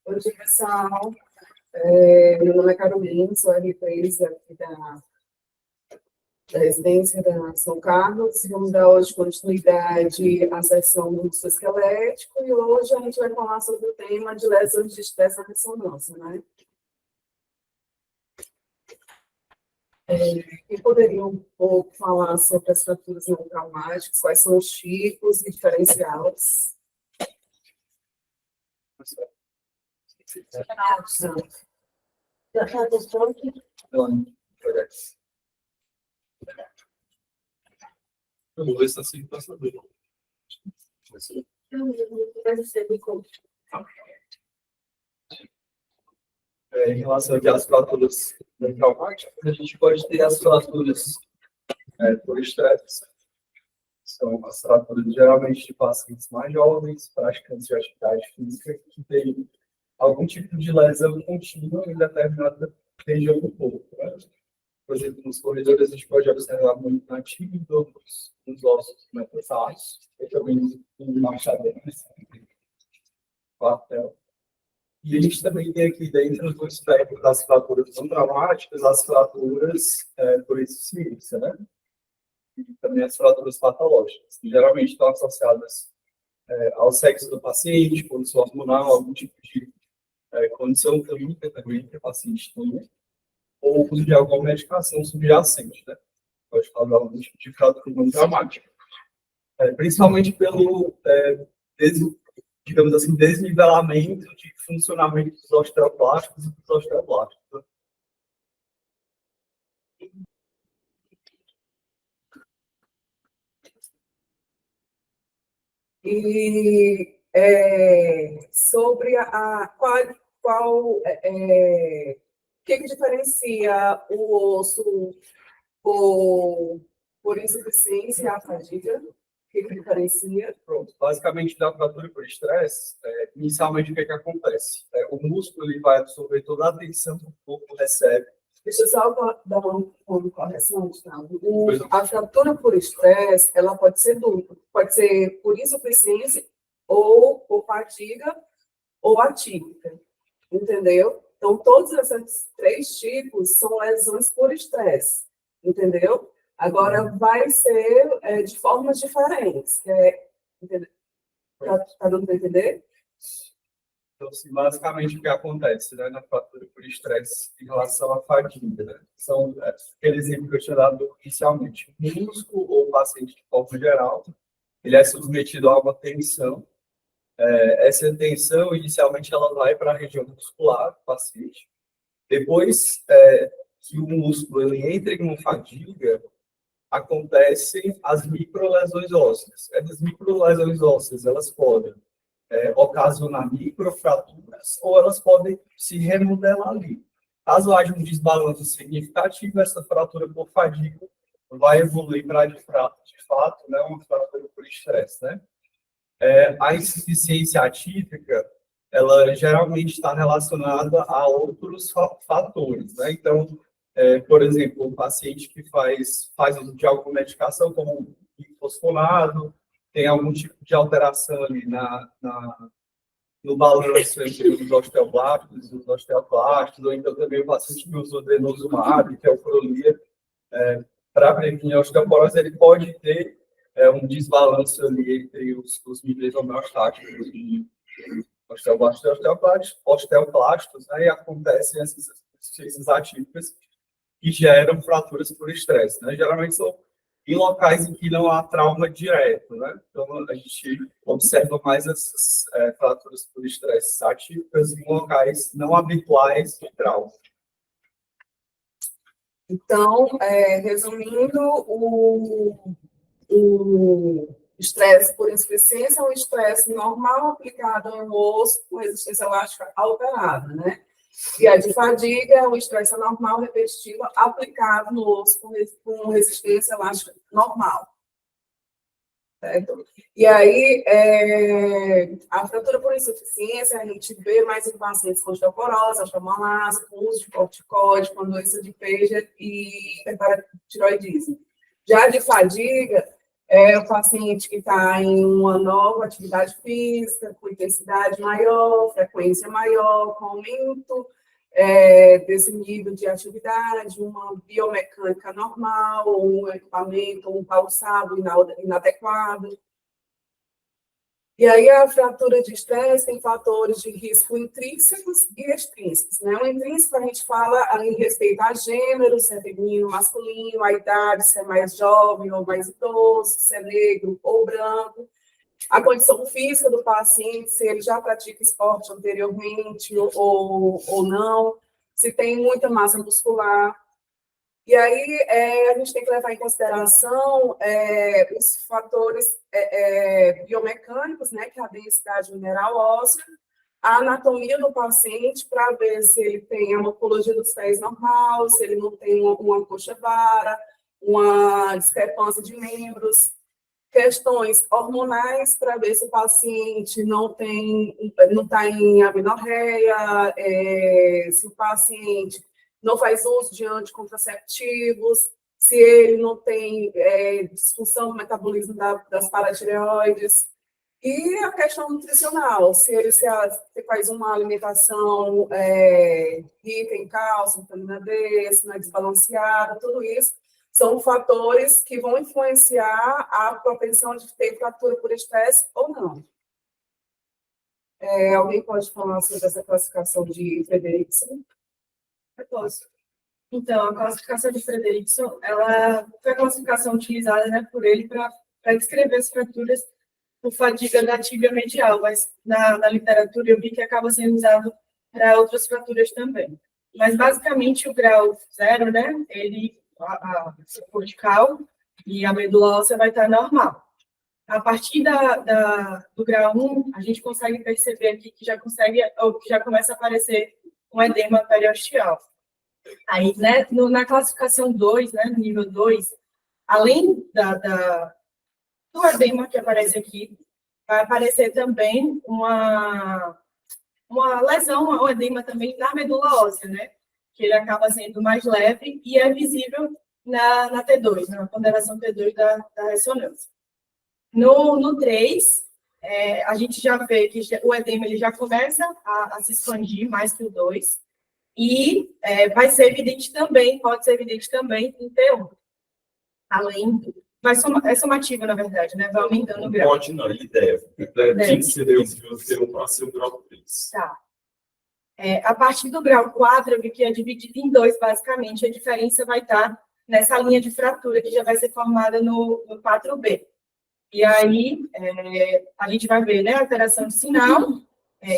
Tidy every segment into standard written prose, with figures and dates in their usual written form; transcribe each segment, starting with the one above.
Oi, pessoal. Meu nome é Carolina, sou R3 aqui da residência da São Carlos. Vamos dar hoje continuidade à sessão do musculoesquelético e hoje a gente vai falar sobre o tema de lesões de estresse na ressonância, né? E poderia um pouco falar sobre as fraturas não traumáticas, quais são os tipos e diferenciais? Vamos ver se assim para saber. Em relação aqui às fraturas traumáticas, a gente pode ter as fraturas por estresse. São as fraturas geralmente de pacientes mais jovens, praticantes de atividade física, que têm algum tipo de lesão contínua em determinada região do corpo. Né? Por exemplo, nos corredores a gente pode observar muito na tíbia, nos ossos metatarsos, e também no machadões, quartel. E a gente também tem aqui dentro do espectro das fraturas não traumáticas, as fraturas por insuficiência, né? E também as fraturas patológicas, que geralmente estão associadas ao sexo do paciente, condição hormonal, algum tipo de condição clínica também que o paciente tem, ou uso de alguma medicação subjacente, né? Pode falar de algum tipo de fratura não traumática. Principalmente pelo, digamos assim, desnivelamento de funcionamento dos osteoplásticos e dos osteoblásticos. Né? E sobre o que diferencia o osso por insuficiência e a fadiga? O que diferencia? Pronto, basicamente da fratura por estresse, inicialmente o que acontece? O músculo ele vai absorver toda a atenção que o corpo recebe. Deixa eu só dar uma correção, Gustavo. A fratura por estresse, ela pode ser dupla. Pode ser por insuficiência, ou por fadiga, ou atípica. Entendeu? Então, todos esses três tipos são lesões por estresse. Entendeu? Agora, vai ser de formas diferentes. Tá dando para entender? Então, assim, basicamente, o que acontece, né, na fratura por estresse em relação à fadiga, né? São aquele exemplo que eu tinha dado inicialmente. O músculo ou o paciente de forma geral, ele é submetido a uma tensão. Essa tensão, inicialmente, ela vai para a região muscular do paciente. Depois que o músculo ele entra em uma fadiga, acontecem as microlesões ósseas. Essas microlesões ósseas, elas podem ocasionar microfraturas ou elas podem se remodelar ali. Caso haja um desbalanço significativo, essa fratura por fadiga vai evoluir para, de fato, né, uma fratura por estresse. Né? A insuficiência atípica, ela geralmente está relacionada a outros fatores. Né? Então, por exemplo, o paciente que faz uso de alguma medicação, como fosfonado, tem algum tipo de alteração ali no balanço entre os osteoblastos e os osteoclastos, ou então também o paciente que usa o denosumab, que é o Prolia, para prevenir a osteoporose, ele pode ter um desbalanço ali entre os níveis homeostáticos de osteoblastos e osteoclastos, né, e acontecem essas insuficiências atípicas que geram fraturas por estresse. Né? Geralmente são em locais em que não há trauma direto, né? Então, a gente observa mais essas fraturas por estresse atípicas em locais não habituais de trauma. Então, resumindo, o estresse por insuficiência é um estresse normal aplicado ao osso com resistência elástica alterada, né? E a de fadiga é um estresse anormal repetitivo aplicado no osso com resistência elástica normal. Certo? E aí, a fratura por insuficiência, a gente vê mais em pacientes com osteoporose, osteomalase, com uso de corticoide, com doença de Paget e hiperparatiroidismo. Já a de fadiga, É o paciente que está em uma nova atividade física, com intensidade maior, frequência maior, com aumento desse nível de atividade, uma biomecânica normal, um equipamento, um calçado inadequado. E aí, a fratura de estresse tem fatores de risco intrínsecos e extrínsecos, né? O intrínseco, a gente fala em respeito a gênero, se é feminino, masculino, a idade, se é mais jovem ou mais idoso, se é negro ou branco, a condição física do paciente, se ele já pratica esporte anteriormente ou não, se tem muita massa muscular. E aí, a gente tem que levar em consideração os fatores biomecânicos, né, que é a densidade mineral óssea, a anatomia do paciente, para ver se ele tem a morfologia dos pés normal, se ele não tem uma coxa vara, uma discrepância de membros, questões hormonais, para ver se o paciente não está em amenorreia, se o paciente não faz uso de anticontraceptivos, se ele não tem disfunção do metabolismo das paratireoides, e a questão nutricional, se ele se faz uma alimentação rica em cálcio, vitamina D, se não é desbalanceada, tudo isso são fatores que vão influenciar a propensão de ter fratura por estresse ou não. Alguém pode falar sobre essa classificação de Frederickson? Eu posso. Então, a classificação de Frederickson, ela foi a classificação utilizada, né, por ele para descrever as fraturas por fadiga da tíbia medial, mas na literatura eu vi que acaba sendo usado para outras fraturas também. Mas, basicamente, o grau 0, né, a cortical e a medula óssea vai estar normal. A partir do grau 1, a gente consegue perceber aqui que já começa a aparecer um edema periosteal. Aí, né, na classificação 2, né, no nível 2, além do edema que aparece aqui, vai aparecer também uma lesão, um edema também na medula óssea, né, que ele acaba sendo mais leve e é visível na T2, na ponderação T2 da ressonância. No 3, a gente já vê que o edema ele já começa a se expandir mais que o 2, e vai ser evidente também, pode ser evidente também em T1. Além, é somativa, na verdade, né? Vai aumentando o grau. Pode não, ele deve. Deve ser T1 para ser o grau 3. Tá. A partir do grau 4, eu vi que é dividido em 2, basicamente. A diferença vai estar nessa linha de fratura que já vai ser formada no 4B. E aí, a gente vai ver, né, alteração de sinal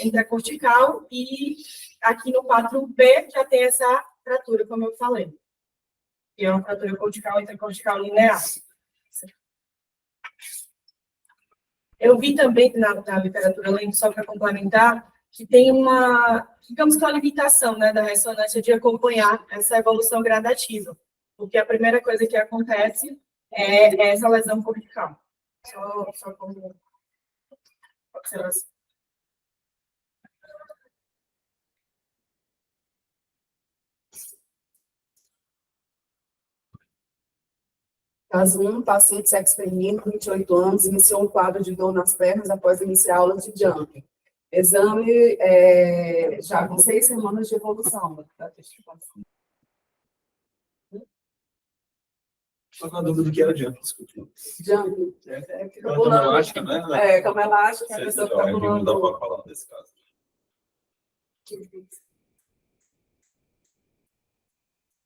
intracortical, e aqui no 4B já tem essa fratura, como eu falei. Que é uma fratura cortical intracortical linear. Eu vi também na literatura, além só para complementar, que tem digamos que uma limitação, né, da ressonância de acompanhar essa evolução gradativa, porque a primeira coisa que acontece é essa lesão cortical. Só como observação. Caso 1, paciente sexo feminino, 28 anos, iniciou um quadro de dor nas pernas após iniciar aulas de jumping. Exame já com 6 semanas de evolução da testificação. Só na dúvida do que era jumping, desculpa. Jumping. Fica pulando. Cama elástica, né? Cama elástica, a pessoa fica Não dá pulando. para falar desse caso.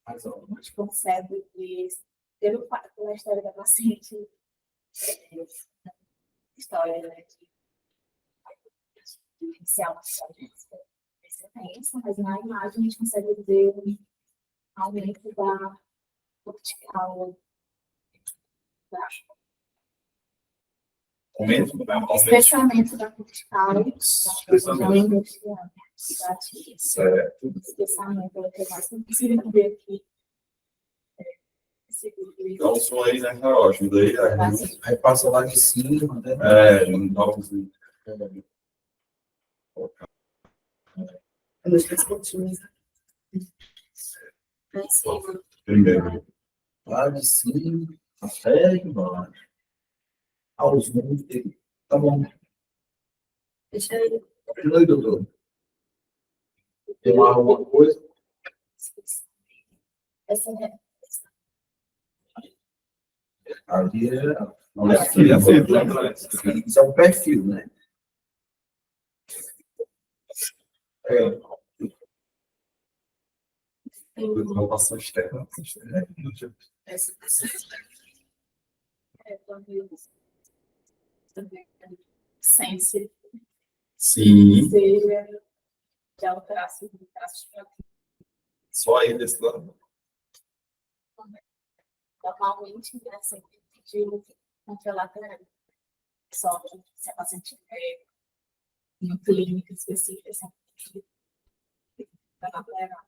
A gente consegue que, pelo pela história da paciente, história, né, de inicial, mas na imagem a gente consegue ver um aumento da cortical, especialmente da cortical, especialmente ela tem mais que ver aqui. Então, som aí, né, Carol? Ajuda aí. Aí passa lá de cima, né? Novos. Nos pescocinhos. Em cima. Primeiro. Lá de cima, até embaixo. aos números dele. Tá bom. Deixa eu Oi, doutor. Tem mais alguma coisa? essa é Ali não É, é queria perfil, ver, né? Isso é um perfil, né? Inovação externa. sense, Sim, seja de alteração de traços só aí desse lado. normalmente é sempre de contralateral. Só que se a paciente é uma clínica específica, é sempre da lateral.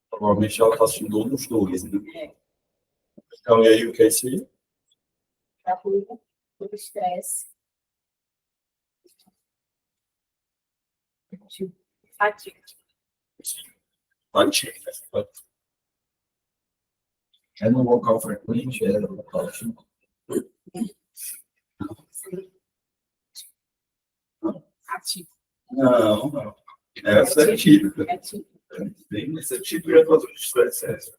Provavelmente ela está assistindo um dos dois, né? É. Então, e aí, o que é isso aí? Para por estresse, de fadiga. Antiga. É no local frequente, é no local tipo. Ativo. Não, não. Essa é típica. É tipo, Bem, essa é típica de fazer estresse.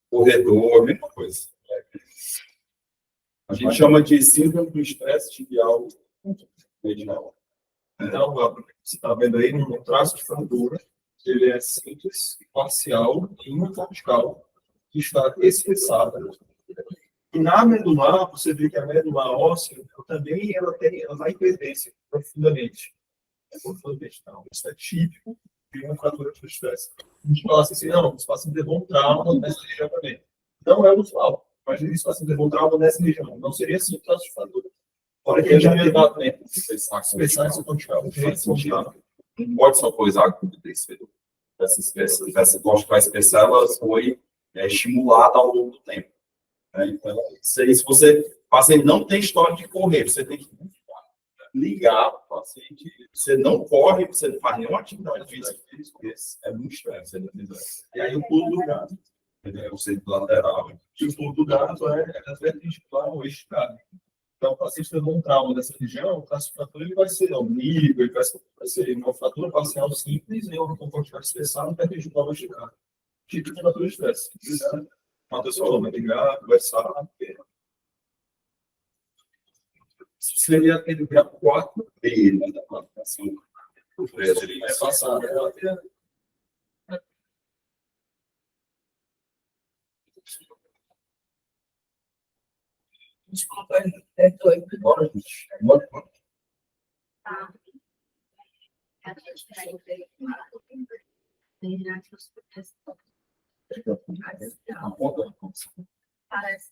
Corredor, a mesma coisa. A gente chama de síndrome do estresse tibial medial. Então, você está vendo aí no traço de fratura, ele é simples, parcial e univertical, que está espessada. E na medular, você vê que a medular óssea também ela vai em pendência profundamente. Profundamente, não. Isso é típico de uma fratura de estresse. A gente fala assim, não, os pacientes levam um trauma nessa região também. Não é usual. Imagina se os pacientes levam um trauma nessa região. Não seria assim o traço de fratura. Fora que a gente já dá também. Espessar esse pontical. Não pode só coisa aguda desse essa corte para espessar, ela foi estimulada ao longo do tempo. Né? Então, se você, o paciente não tem história de correr, você tem que ligar para o paciente. Você não corre, você não faz nenhuma atividade física, é muito estresse. E aí o pulo do gato. É o centro lateral. E o pulo do gato é perpendicular ao eixo gato. Então, o paciente levou um trauma dessa região, o traço de fratura ele vai ser oblíquo, ele vai ser uma fratura parcial simples e uma cortical espessada perpendicular ao eixo gato. Tipo de fratura de estresse. Matheus falou, vai ligar, conversar. Isso seria aquele grau 4B, né, da classificação. É passado. Desculpa, é doido. Bora, gente. Bora. tá? A gente vai ver parece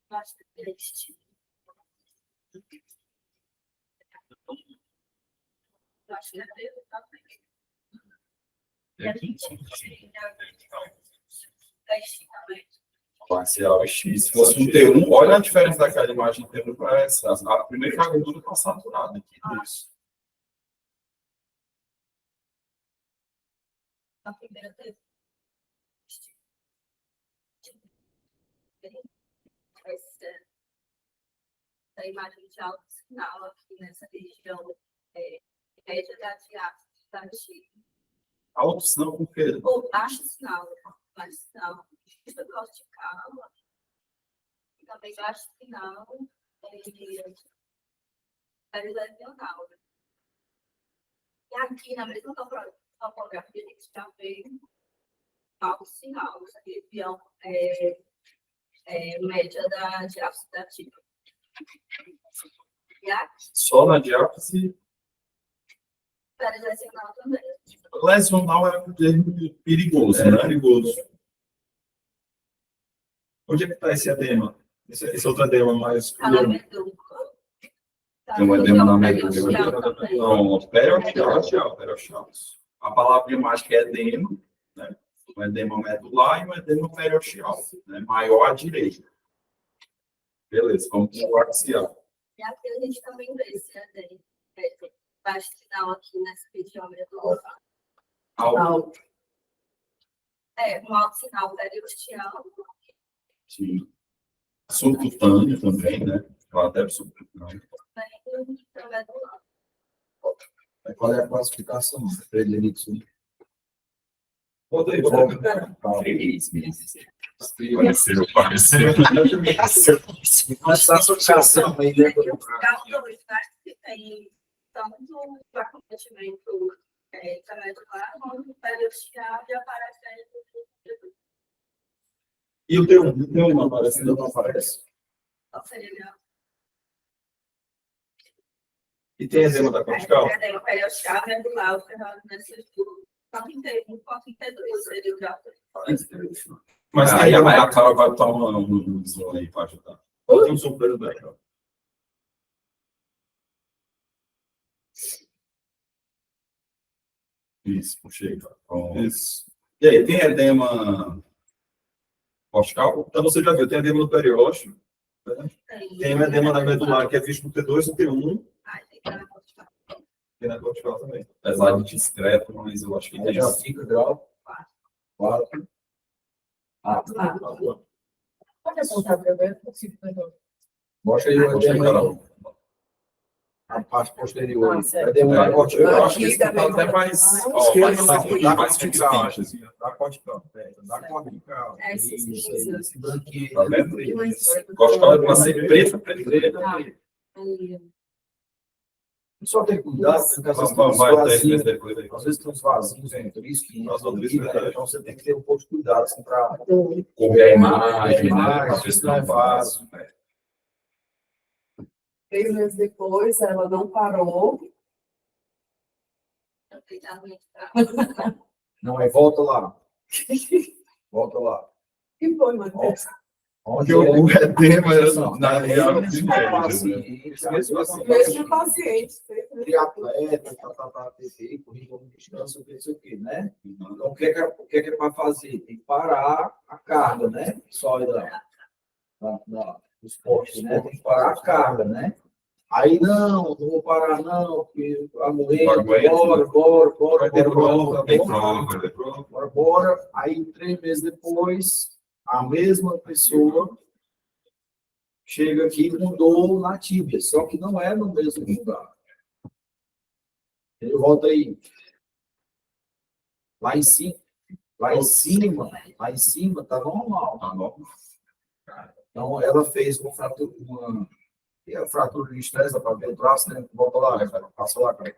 bastante triste. Eu acho que é também. E a gente Parcial X. Se fosse um T1, olha a diferença daquela imagem T1 para essa. A primeira gordura está saturada aqui. Isso. a primeira vez. Essa imagem de alto sinal aqui nessa região média da diástase da antiga. Alto sinal por quê? Ou baixo sinal, baixo sinal, cortical, e também baixo sinal perilesional. E aqui na mesma topografia a gente já vê alto sinal, essa região média da diástase da antiga. E aqui, Só na diástase. perilesional também. Lesional é um termo perigoso, né? Perigoso. Onde é que está esse edema? Esse outro edema mais. Tá na medula. Tem um edema na medula. Também. Pronto, periosteal. A palavra mágica é edema, né? Um edema medular e um edema periosteal, né? Maior à direita. Beleza, vamos para o axial. E aqui a gente também vê esse edema. Baixo sinal aqui nessa região medular. Alto. Um alto sinal periosteal. Sim. subcutâneo também, né? Ela deve subcutâneo. Qual é a classificação? Frederico. Rodrigo, Pareceu. Mas essa associação aí, né? Tem tanto o acometimento intramedular, quanto o periosteal e a parafésia. E o teu não aparece? Não aparece. E tem edema da cortical? O periosteal medular, o ferrado nesse estudo. 41, 42 seria o grau. Mas aí a Carol vai tomar um zoom aí para ajudar. Tem um super bem. Isso, puxei. Isso. E aí, tem edema cortical? Então você já viu, tem edema no periósteo, tem o edema da medular, que é visto no T2 e T1, e na cortical também. Apesar de discreto, mas eu acho que Aí tem já isso. fica grau 4. Pode apontar para ver? Mostra aí o Mostra aí, edema. Carol. A parte posterior. Ah, certo. Edema da Eu cortical. acho que esse tá até mais. Mais consistente, assim. Da cortical. Da cortical. Essa Isso, cinza. esse branquinho. Tá vendo? Cortical é para ser preta, preta. Só tem cuidado, porque às vezes tem uns Vai ter vasinhos. depois aí. Às vezes tem uns vasinhos entre isso que Nós vamos entram, ver. então você tem que ter um pouco de cuidado assim, para Comer a imagem, né? Para ver se não vaso. 3 meses depois, ela não parou. Não, é volta lá. Volta lá. E foi, Matheus? Onde Porque o é? edema era na real. Mesmo Mesmo paciente. triatleta, TT, currículo de descanso, não sei o quê, né? Então, o que é para fazer? Tem que parar a carga, né? Sólida do esporte, né? Tem que parar a carga, né? Aí, não vou parar, não, porque a mulher, bora, Tem prova. bora. Aí, 3 meses depois, a mesma pessoa chega aqui com dor na tíbia, só que não é no mesmo lugar. Ele volta aí. Lá em cima tá normal. Tá bom. Então, ela fez uma fratura de estresse, dá para ver o traço, né? Volta lá, né, cara? Passa lá, cara.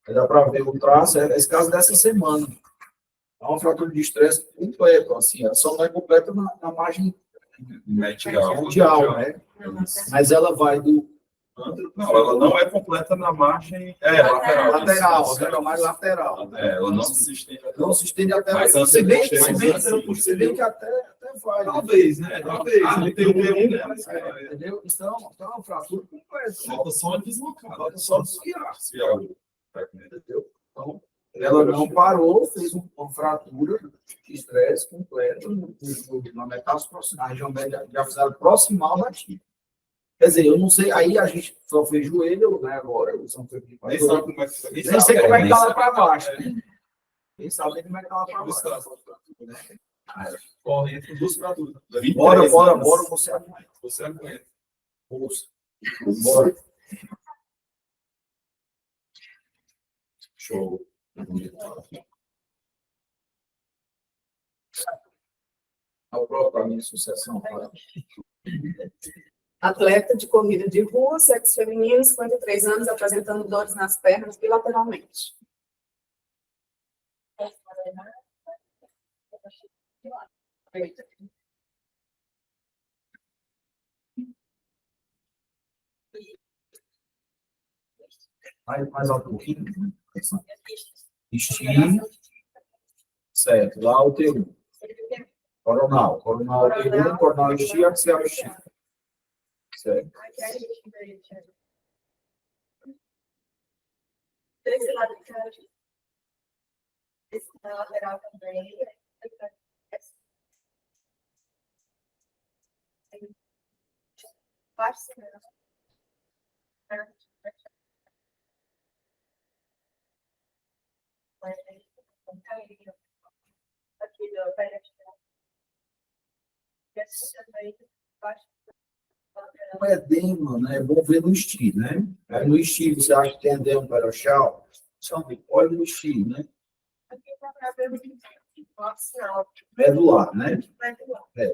Aí dá para ver o traço, é esse caso dessa semana. É uma fratura de estresse completa, assim, ela só não é completa na margem medial, né? Mas ela vai do... Não, ela não é completa na margem. Lateral, mais lateral. Ela não se estende. Não se estende até... Mas antes Se bem de se bem que até vai. Talvez, né? Talvez. Ele tem um Entendeu? Então, é uma fratura completa. Falta só deslocar. Falta só desviar. Entendeu? Entendeu? Então, ela não parou, fez uma fratura de estresse completa na metástase proximal. A região média já fizeram proximal da tíbia. Quer dizer, eu não sei, aí a gente só fez joelho, né, agora. Nem sabe como é que Nem sei como é que tá lá para baixo. Nem sabe nem como é que tá lá para baixo. corre entre duas fraturas. Bora, você aguenta. Você aguenta. Bora. Show. Ao próprio caminho de sucessão. Atleta de corrida de rua, sexo feminino, 53 anos, apresentando dores nas pernas bilateralmente. Mais alto um pouquinho. Estime. Certo. Lá o T1. Coronal. Coronal T1, coronal estime, axial estime. Certo. Desse lado de cá, esse na lateral também. Baixo, né? Aqui do pé. Esse também, baixo. um edema, né? É bom ver no estilo, né? Aí no estilo, você acha que tem edema peroxal? Só olha no estilo, né? Medular, né?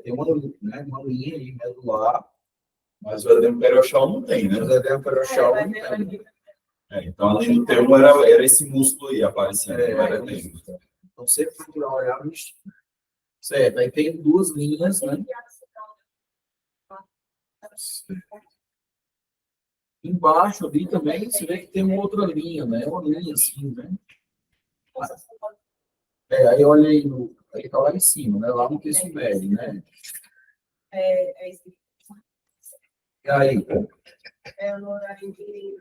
Tem uma linha aí, medular, Mas o edema periosteal não tem, né? mas edema peroxal não tem. Então, a gente tem era esse músculo aí aparecendo, não era edema. Então, sempre procurar olhar no estilo. Certo, aí tem duas linhas, né? Embaixo ali também, você vê que tem uma outra linha, né? Uma linha assim, né? Aí olha aí, aí tá lá em cima, né? Lá no texto médio, né? E aí? no horário de.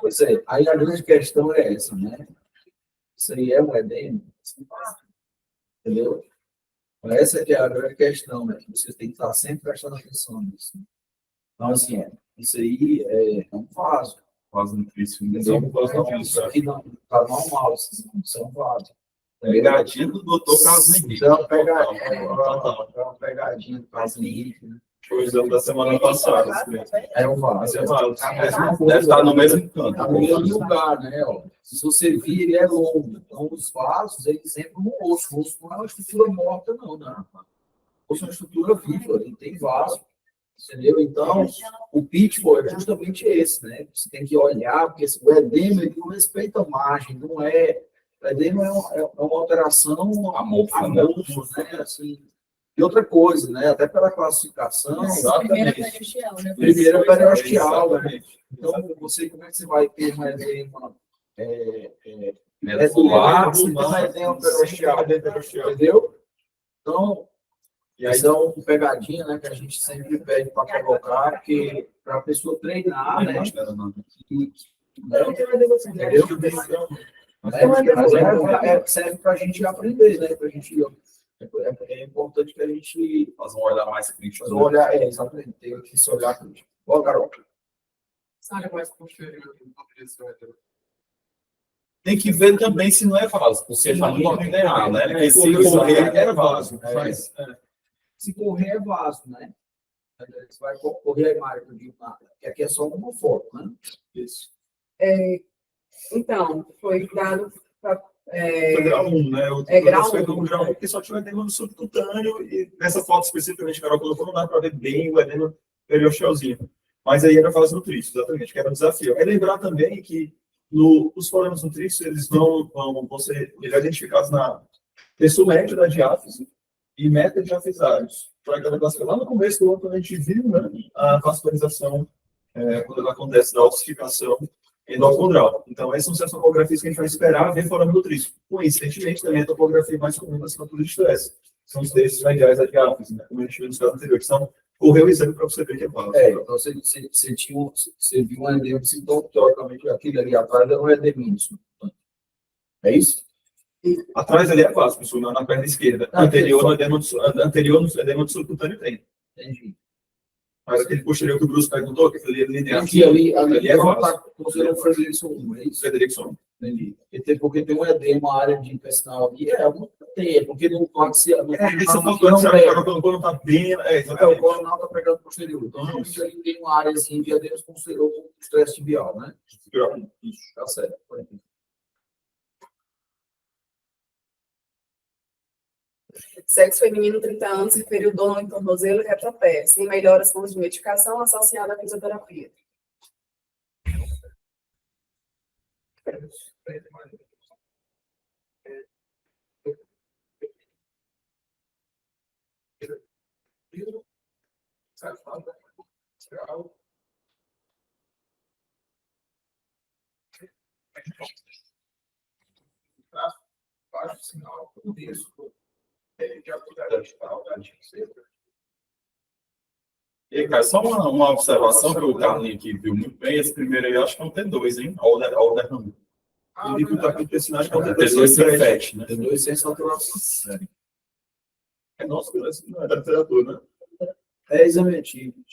Pois é, aí a grande questão é essa, né? Isso aí é um edema, entendeu? Essa que é a grande questão, né? Você tem que estar sempre prestando atenção nisso. Né? Então, assim, isso aí é um vaso. Vaso nutrício. Isso aqui não está normal, isso é um vaso. Pegadinha do doutor Carlos Henrique. Isso é uma pegadinha do Carlos Henrique, né? Foi o exame da semana passada. É um vaso. Deve estar no mesmo canto. Está no mesmo lugar, né? Ó. Se você vir, ele é longo. Então, os vasos, eles entram no osso. O osso não é uma estrutura morta, não, né? O osso é uma estrutura viva, ele tem vaso. Entendeu? Então, o pitfall é justamente esse, né? Você tem que olhar, porque o edema ele não respeita a margem, não é. O edema é uma alteração amorfa, né? Assim, e outra coisa, né? Até pela classificação. Primeira periosteal, né? Primeira periosteal, né? Então, como é que você vai ter uma edema medular, se tem uma edema periosteal, entendeu? Então, essa é uma pegadinha, né, que a gente sempre pede para colocar, porque para a pessoa treinar, né? Entendeu? Serve para a gente aprender, né? Pra gente, é importante que a gente Fazer um olhar mais crítico. faça um olhar, exatamente, tem que se olhar crítico. Ó, garoto. Tem que ver também se não é vaso, porque está muito linear, né? Porque se correr é vaso. Se correr é vaso, né? Você vai correr a imagem de que aqui é só uma foto, né? Isso. Então, foi dado para. Foi grau 1, né? Grau foi 1. grau 1, porque só tinha o edema no subcutâneo, e nessa foto especificamente, Carol colocou, não dá para ver bem o edema periostealzinho. Mas aí era fase nutrício, exatamente, que era um desafio. É lembrar também que os problemas nutrícios, eles vão ser melhor identificados na terço médio da diáfise e meta-diafisários. Foi aquela classificação lá no começo do ano, quando a gente viu, né, a vascularização, quando ela acontece da ossificação endocondral. Então, essas são as topografias que a gente vai esperar ver fora do nutrício. Coincidentemente, também a topografia mais comum das fraturas de estresse. São os textos mediais da diáfise, né, como a gente viu nos casos anteriores. Então, correu o exame para você ver que é vaso. Então você viu um edema, então, teoricamente, aquele ali atrás era um edema. É isso? Atrás ali é vaso, pessoal, na perna esquerda. Anterior no edema do subcutâneo tem. Entendi. Mas aquele posterior que o Bruce perguntou, que ali é linear. Ali é vaso. vaso. Você não fez isso, é isso? Frederickson. Entendi. Porque tem um edema, uma área de intestinal ali, porque não pode ser. Isso é importante, sabe? O colo está bem. O coronal está pegando posterior. Então, realmente, ali tem uma área assim, de edema posterior com estresse tibial, né? Isso. Tá certo. Sexo feminino, 30 anos, referiu dor no tornozelo e retropé, sem melhoras com uso de medicação associada à fisioterapia. E aí, cara, só uma observação que o Carlinhos aqui viu muito bem. Esse primeiro aí, eu acho que é um T2, hein? Older Ram. O dificultar com intestinais que é um T2 sem FET, né? Tem dois sem saturação. É nosso, não é da literatura, né? É exame antigo.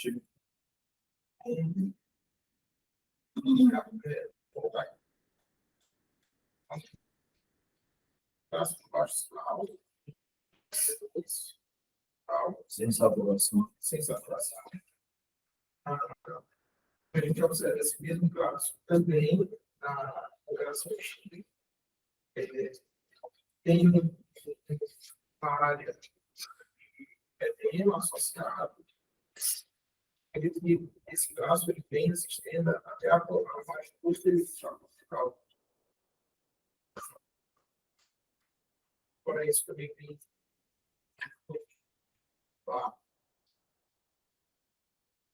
braço por baixo, sem saturação. Sem saturação. A gente observa esse mesmo braço também na operação X. Tem uma área edema associado. Esse braço ele vem se estenda até a parte posterior. Fora isso, também tem lá.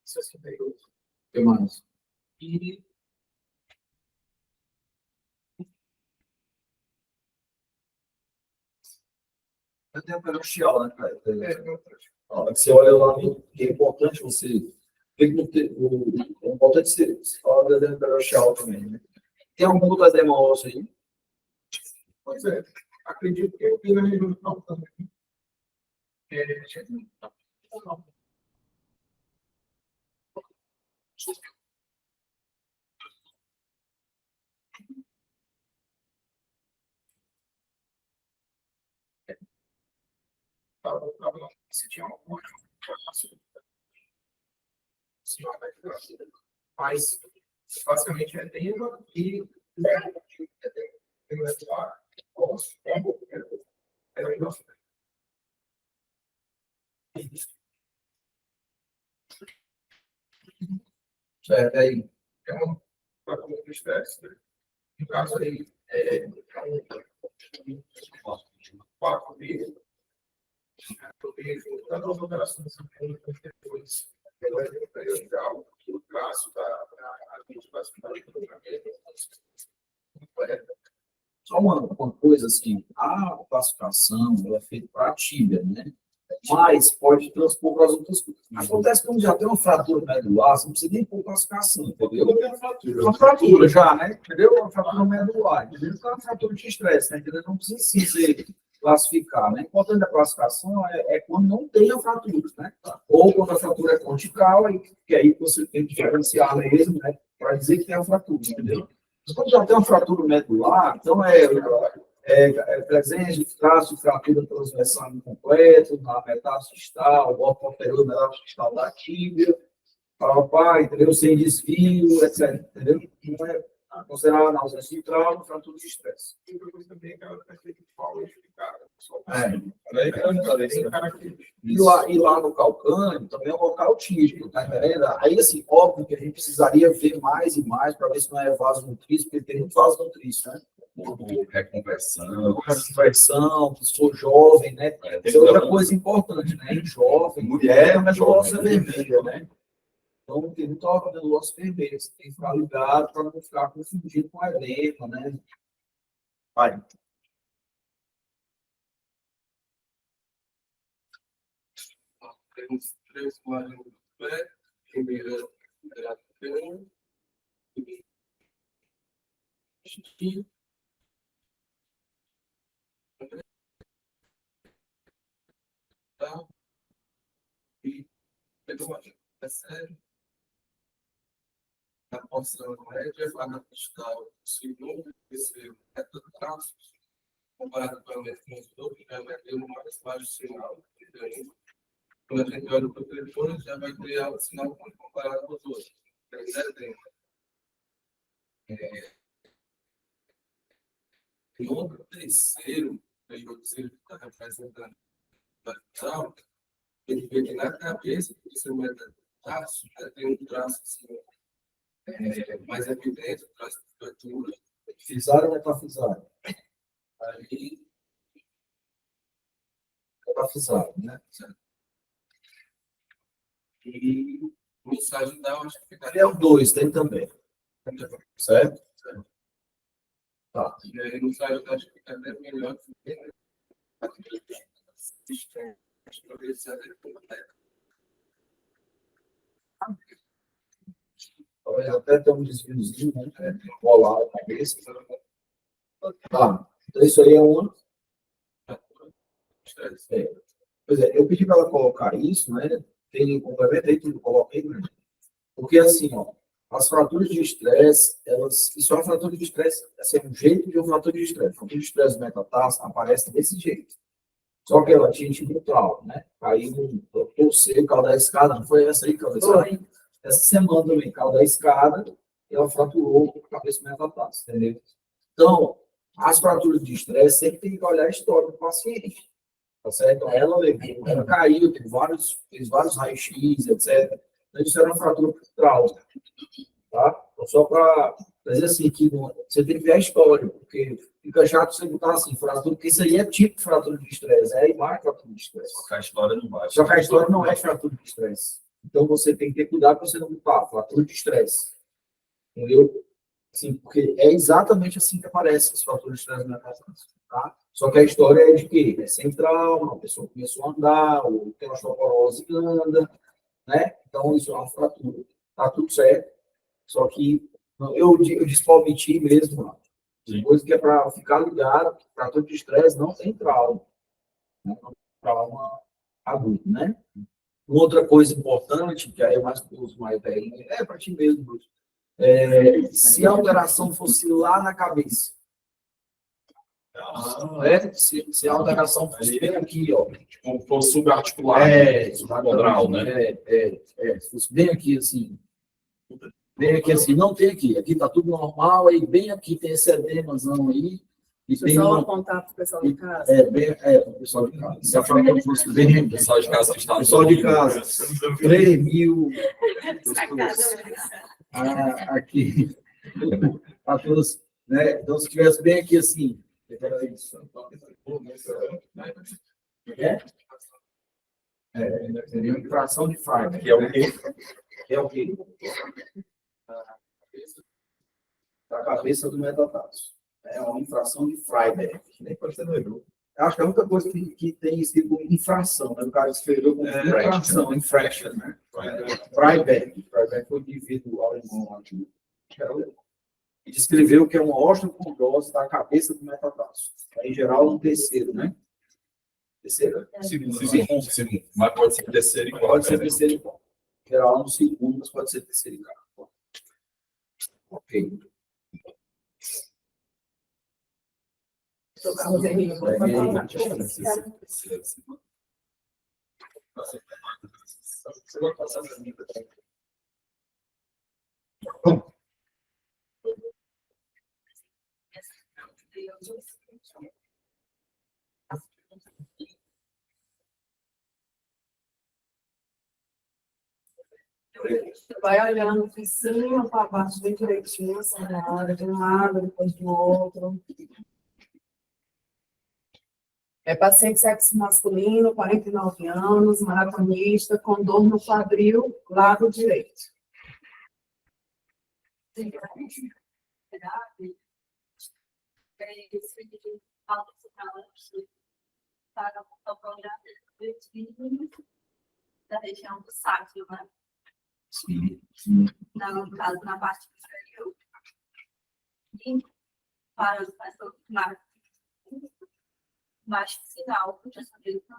68. O que mais? E eu tenho a peroxial, né, cara? Ó, você olha lá, que é importante você. É importante você falar da peroxial também, né? Tem algum outro edema ósseo aí? Pois é. Acredito que eu tenho a região também. Se tinha alguma informação, mas basicamente é edema e certo, aí é uma de estresse. No caso aí, é um 4 vezes. Tanto as operações depois, o braço da só uma coisa assim, a classificação ela é feita para a tíbia, né? Mas pode transpor para as outras coisas. Acontece quando já tem uma fratura medular, você não precisa nem pôr classificação, entendeu? Uma fratura já, né? Entendeu? Uma fratura medular, entendeu? Então, é uma fratura de estresse, né? Entendeu? Não precisa sim ser classificar, né? O importante da classificação é quando não tem a fratura, né? Ou quando a fratura é cortical, que aí você tem que diferenciar mesmo, né? Para dizer que tem a fratura, entendeu? Mas quando já tem uma fratura medular, então presença de traço de fratura transversal incompleto, na metastastal, o posterior metastastal da tíbia, entendeu? Sem desvio, etc. Entendeu? Não é considerada na ausência de trauma, fratura de estresse. E outra coisa também é aquela característica de pau explicada. E lá no calcâneo também é um local típico, tá entendendo? Aí, assim, óbvio que a gente precisaria ver mais e mais para ver se não é vasonutrício, porque tem muito vasonutrício, né? Reconversão, que sou jovem, né? Isso é outra coisa importante, né? Jovem, mulher, mas nossa vermelha, né? Então, tem muito órgão do osso vermelho, você tem que ficar ligado para não ficar confundido com edema, né? Vai. Temos 3 imagens do pé, primeira era pé, e pegou uma série, a porção média, a na fiscal, segundo, terceiro, traços, comparado com a metodologia, que já vai ter um mais baixo sinal. Quando a gente olha para o telefone, já vai criar um sinal muito comparado com os outros. No terceiro, o terceiro que está representando o traço, ele vê que na cabeça do seu metatarso já tem um traço assim, mais evidente, um traço de fratura. Fisário ou metafisário? Aí, metafisário, né? E o ensaio da acho que ficaria. É o 2, tem também. Certo? Tá. E aí, no ensaio da acho que ficaria melhor que talvez até ter um desviozinho, né? Rolar a cabeça. Tá. Então, isso aí é uma. Pois é, eu pedi para ela colocar isso, né? Tem um complemento aí que eu coloquei, né? Porque assim, ó, As fraturas de estresse, isso é uma fratura de estresse, assim, um jeito de uma fratura de estresse. A fratura de estresse do metatarso aparece desse jeito. Só que ela atinge o trauma, né? Caiu, torceu, caiu da escada, não foi essa aí, caiu da escada? Essa semana também, caiu da escada, e ela fraturou a cabeça do metatarso, entendeu? Então, as fraturas de estresse sempre tem que olhar a história do paciente, tá certo? Então, ela caiu, fez vários raios-x, etc. Então, isso era uma fratura por trauma, tá? Então, só para dizer assim, que você tem que ver a história, porque fica chato você botar assim, fratura, porque isso aí é tipo de fratura de estresse, é mais fratura de estresse. Só que a história não vai. Só que a história não é fratura de estresse. Então, você tem que ter cuidado para você não botar fratura de estresse. Entendeu? Assim, porque é exatamente assim que aparece as fraturas de estresse na casa. Tá? Só que a história é de quê? É sem trauma, a pessoa começou a andar, ou tem osteoporose e anda, né? Então, isso é uma fratura. Tá tudo certo. Só que eu disse para omitir mesmo, mano. Coisa que é para ficar ligado, fratura de estresse não tem trauma. Não tem trauma agudo, né? Uma outra coisa importante, que aí é mais para os mais velhos, é para ti mesmo, Bruce. Se a alteração fosse lá na cabeça, se a alteração fosse bem aqui, ó. Tipo, fosse subarticular, subcondral, né? Se fosse bem aqui, assim. Bem aqui, assim, não tem aqui. Aqui tá tudo normal, aí bem aqui tem esse edemazão aí. E Deixa eu tem só uma... apontar para o pessoal de casa. o pessoal de casa. Se a fratura fosse bem... Pessoal de casa que está Pessoal de casa, 3.000 aqui, a todos, né? Então, se tivesse bem aqui assim, seria uma infração de Freiberg, que é o quê? é o quê? Da cabeça do metatarso. É uma infração de Freiberg. Nem pode ser no Hebrew. Acho que é a única coisa que tem escrito como infração, né? O cara escreveu como infração, infraction, né? Freiberg. Freiberg foi um indivíduo alemão aqui. E descreveu que é uma osteocondrose da cabeça do metatarso. Em geral, um terceiro, né? Terceiro? Segundo. Mas pode ser terceiro igual. Pode ser terceiro igual. Em geral, no segundo, mas pode ser terceiro igual. Ok. Vai olhando de cima para baixo bem direitinho, assim, na hora de um lado, depois do outro. É paciente sexo masculino, 49 anos, maratonista, com dor no quadril, lado direito. Da região do sátio, né? Sim. No caso, na parte inferior. E para os pessoas mais sinal, porque essa vez não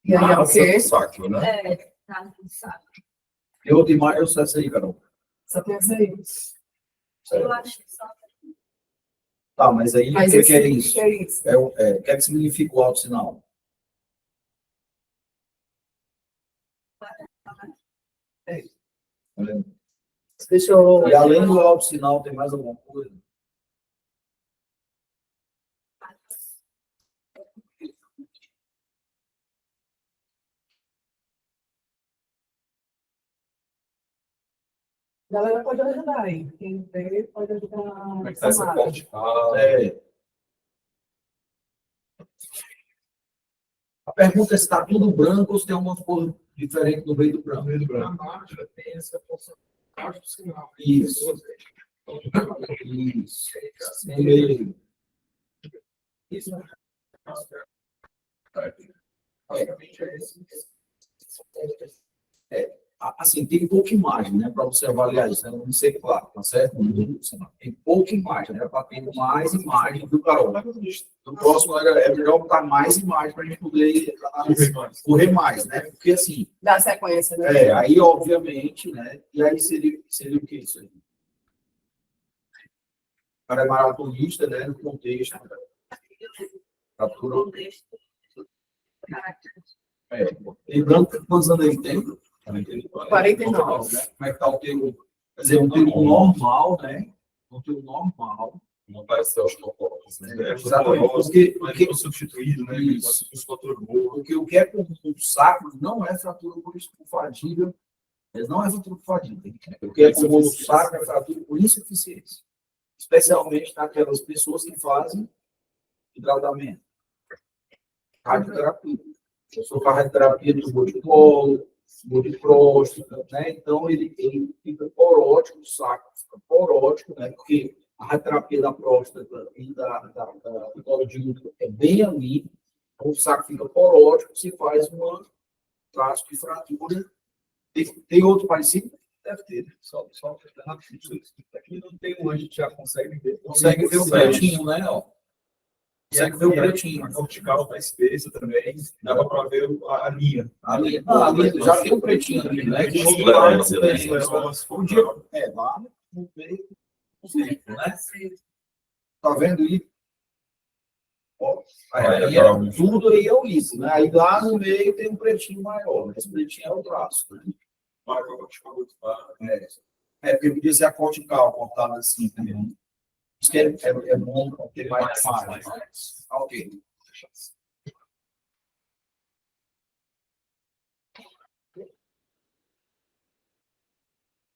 E aí é o quê? Sátio, né? é nada do sátio. E outra imagem, eu sei essa aí, Carol. Só pensa aí. Eu acho que só Tá, mas aí, Mas o que é esse isso? que é isso? O que é que significa o autossinal? Deixa eu... E além do autossinal, tem mais alguma coisa? A galera pode ajudar aí. Quem vê pode ajudar. Como é que tá essa Samara. cortical? A pergunta é se está tudo branco ou se tem alguma cor diferente no meio do branco. Tem essa função do sinal. Isso. Isso. Isso. Basicamente é esse. Assim, tem pouca imagem, né, para você avaliar isso, né? Não sei, claro, tá certo? Tem pouca imagem, né, para ter mais imagem do Carol. No próximo é melhor botar mais imagem para a gente poder correr mais, né? Porque assim, Dá sequência, né? aí obviamente, né? E aí seria o que isso aí? O cara é maratonista, né, no contexto. Fratura. Lembrando que quantos anos ele tem? 49. Né? Como é que está o teu? Quer dizer, um tempo normal, né? Um tempo normal. Não parece ser osteoporose, né? Exatamente. Porque substituído, né? Isso. Musculatura boa. porque o que é com o sacro não é fratura por fadiga, não é fratura por fadiga. O que é com o sacro é fratura por insuficiência. Especialmente naquelas pessoas que fazem tratamento. Radioterapia. Eu sou com a radioterapia do bolo de colo, bolo de próstata, né? Então ele fica porótico, o saco fica porótico, né? Porque a radioterapia da próstata e do colo de útero é bem ali, então o saco fica porótico, se faz um traço de fratura. Tem outro parecido? Deve ter. Só rápido. Aqui não tem um, a gente já consegue ver. Consegue ver o pretinho, né? Ó. Consegue ver o pretinho. A cortical está espessa também. Dá para ver a linha. A linha já tem um pretinho ali, né? Que Isso, não vai, Um dia, lá no meio, né? Tá vendo aí? Ó, aí tudo aí é o isso, né? Aí lá no meio tem um pretinho maior, né? Esse pretinho é o traço, né? Porque podia ser a cortical cortada assim também. Isso que é bom ter mais fácil. Ok.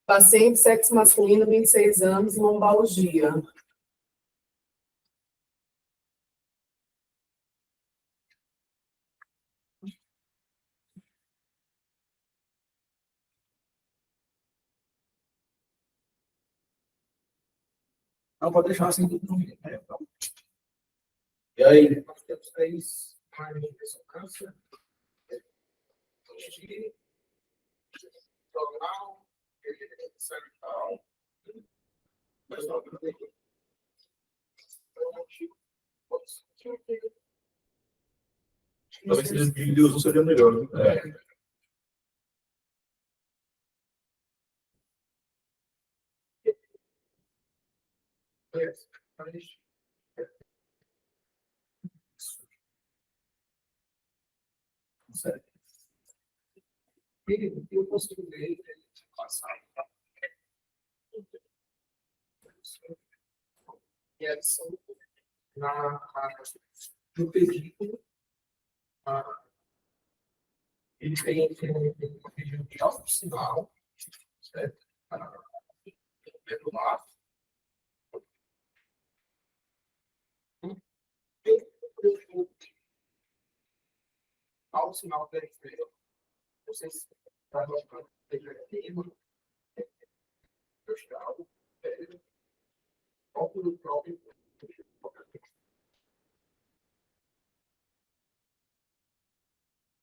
Paciente sexo masculino, 26 anos, lombalgia. Não, pode deixar assim tudo no meio. E aí? Nós temos 3 raios de ressonância. Cervical. talvez se eles vídeos seria melhor. Né? Eu consigo ver ele passar. E a adição no pedido, ele tem um pedido de alto sinal, certo? Pelo lado. Ao sinal periférico. Vocês estão colocando periférico, óculo próprio.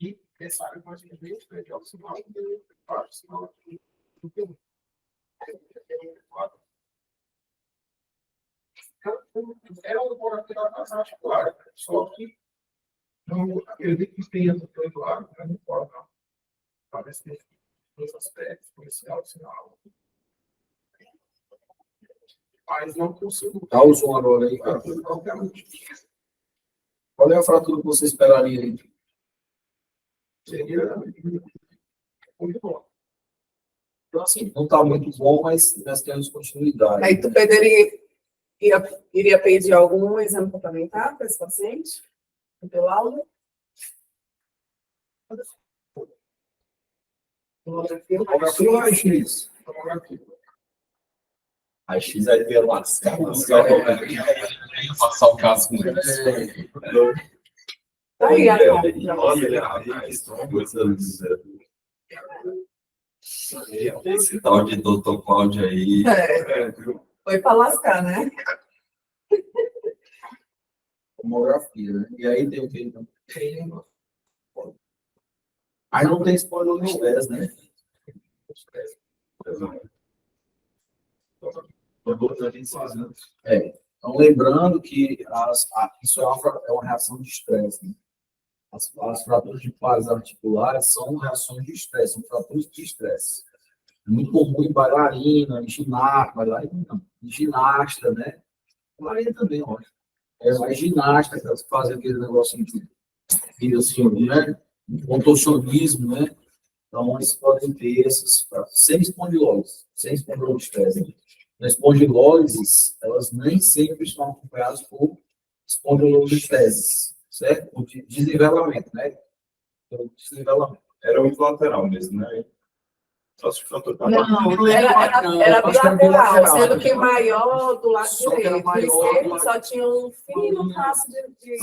E pensaram mais uma vez, de ao sinal baixo, sinal aqui do que é um laboratório articular, só que não acredito que tenha feito lá, não importa. Parece que tem dois aspectos, policial e sinal. Mas não consigo. Dá o som agora aí, cara. Qual é a fratura que você esperaria aí? Seria muito bom. Então, assim, não está muito bom, mas nós temos continuidade. Aí tu iria pedir algum exame complementar para esse paciente? Pelo laudo? Tomografia. Tomografia ou raio-x? Tomografia. A X aí veio lascar, passar o caso com ele. Tá aí, Esse tal de Dr. Cláudio aí. Foi para lascar, né? Tomografia, né? E aí tem o que? Aí não tem spoiler no teste, né? Então, lembrando que isso é uma reação de estresse, né? As fraturas de pares articulares são reações de estresse, são fraturas de estresse. É muito comum em bailarina, em ginasta, bailarina não, em ginasta, né? Bailarina também, ó. Mas ginasta, que elas fazem aquele negocinho de assim, né? Contorcionismo, né? Então, eles podem ter essas sem espondilose de estresse. As espondiloses, elas nem sempre estão acompanhadas por espondilolisteses, certo? O desnivelamento, né? O desnivelamento. Era muito lateral mesmo, né? Só se for Não, era acho que era bilateral, bilateral, sendo né? que maior do lado Só que era direito. maior O esquerdo do lado- só tinha um fino traço Porque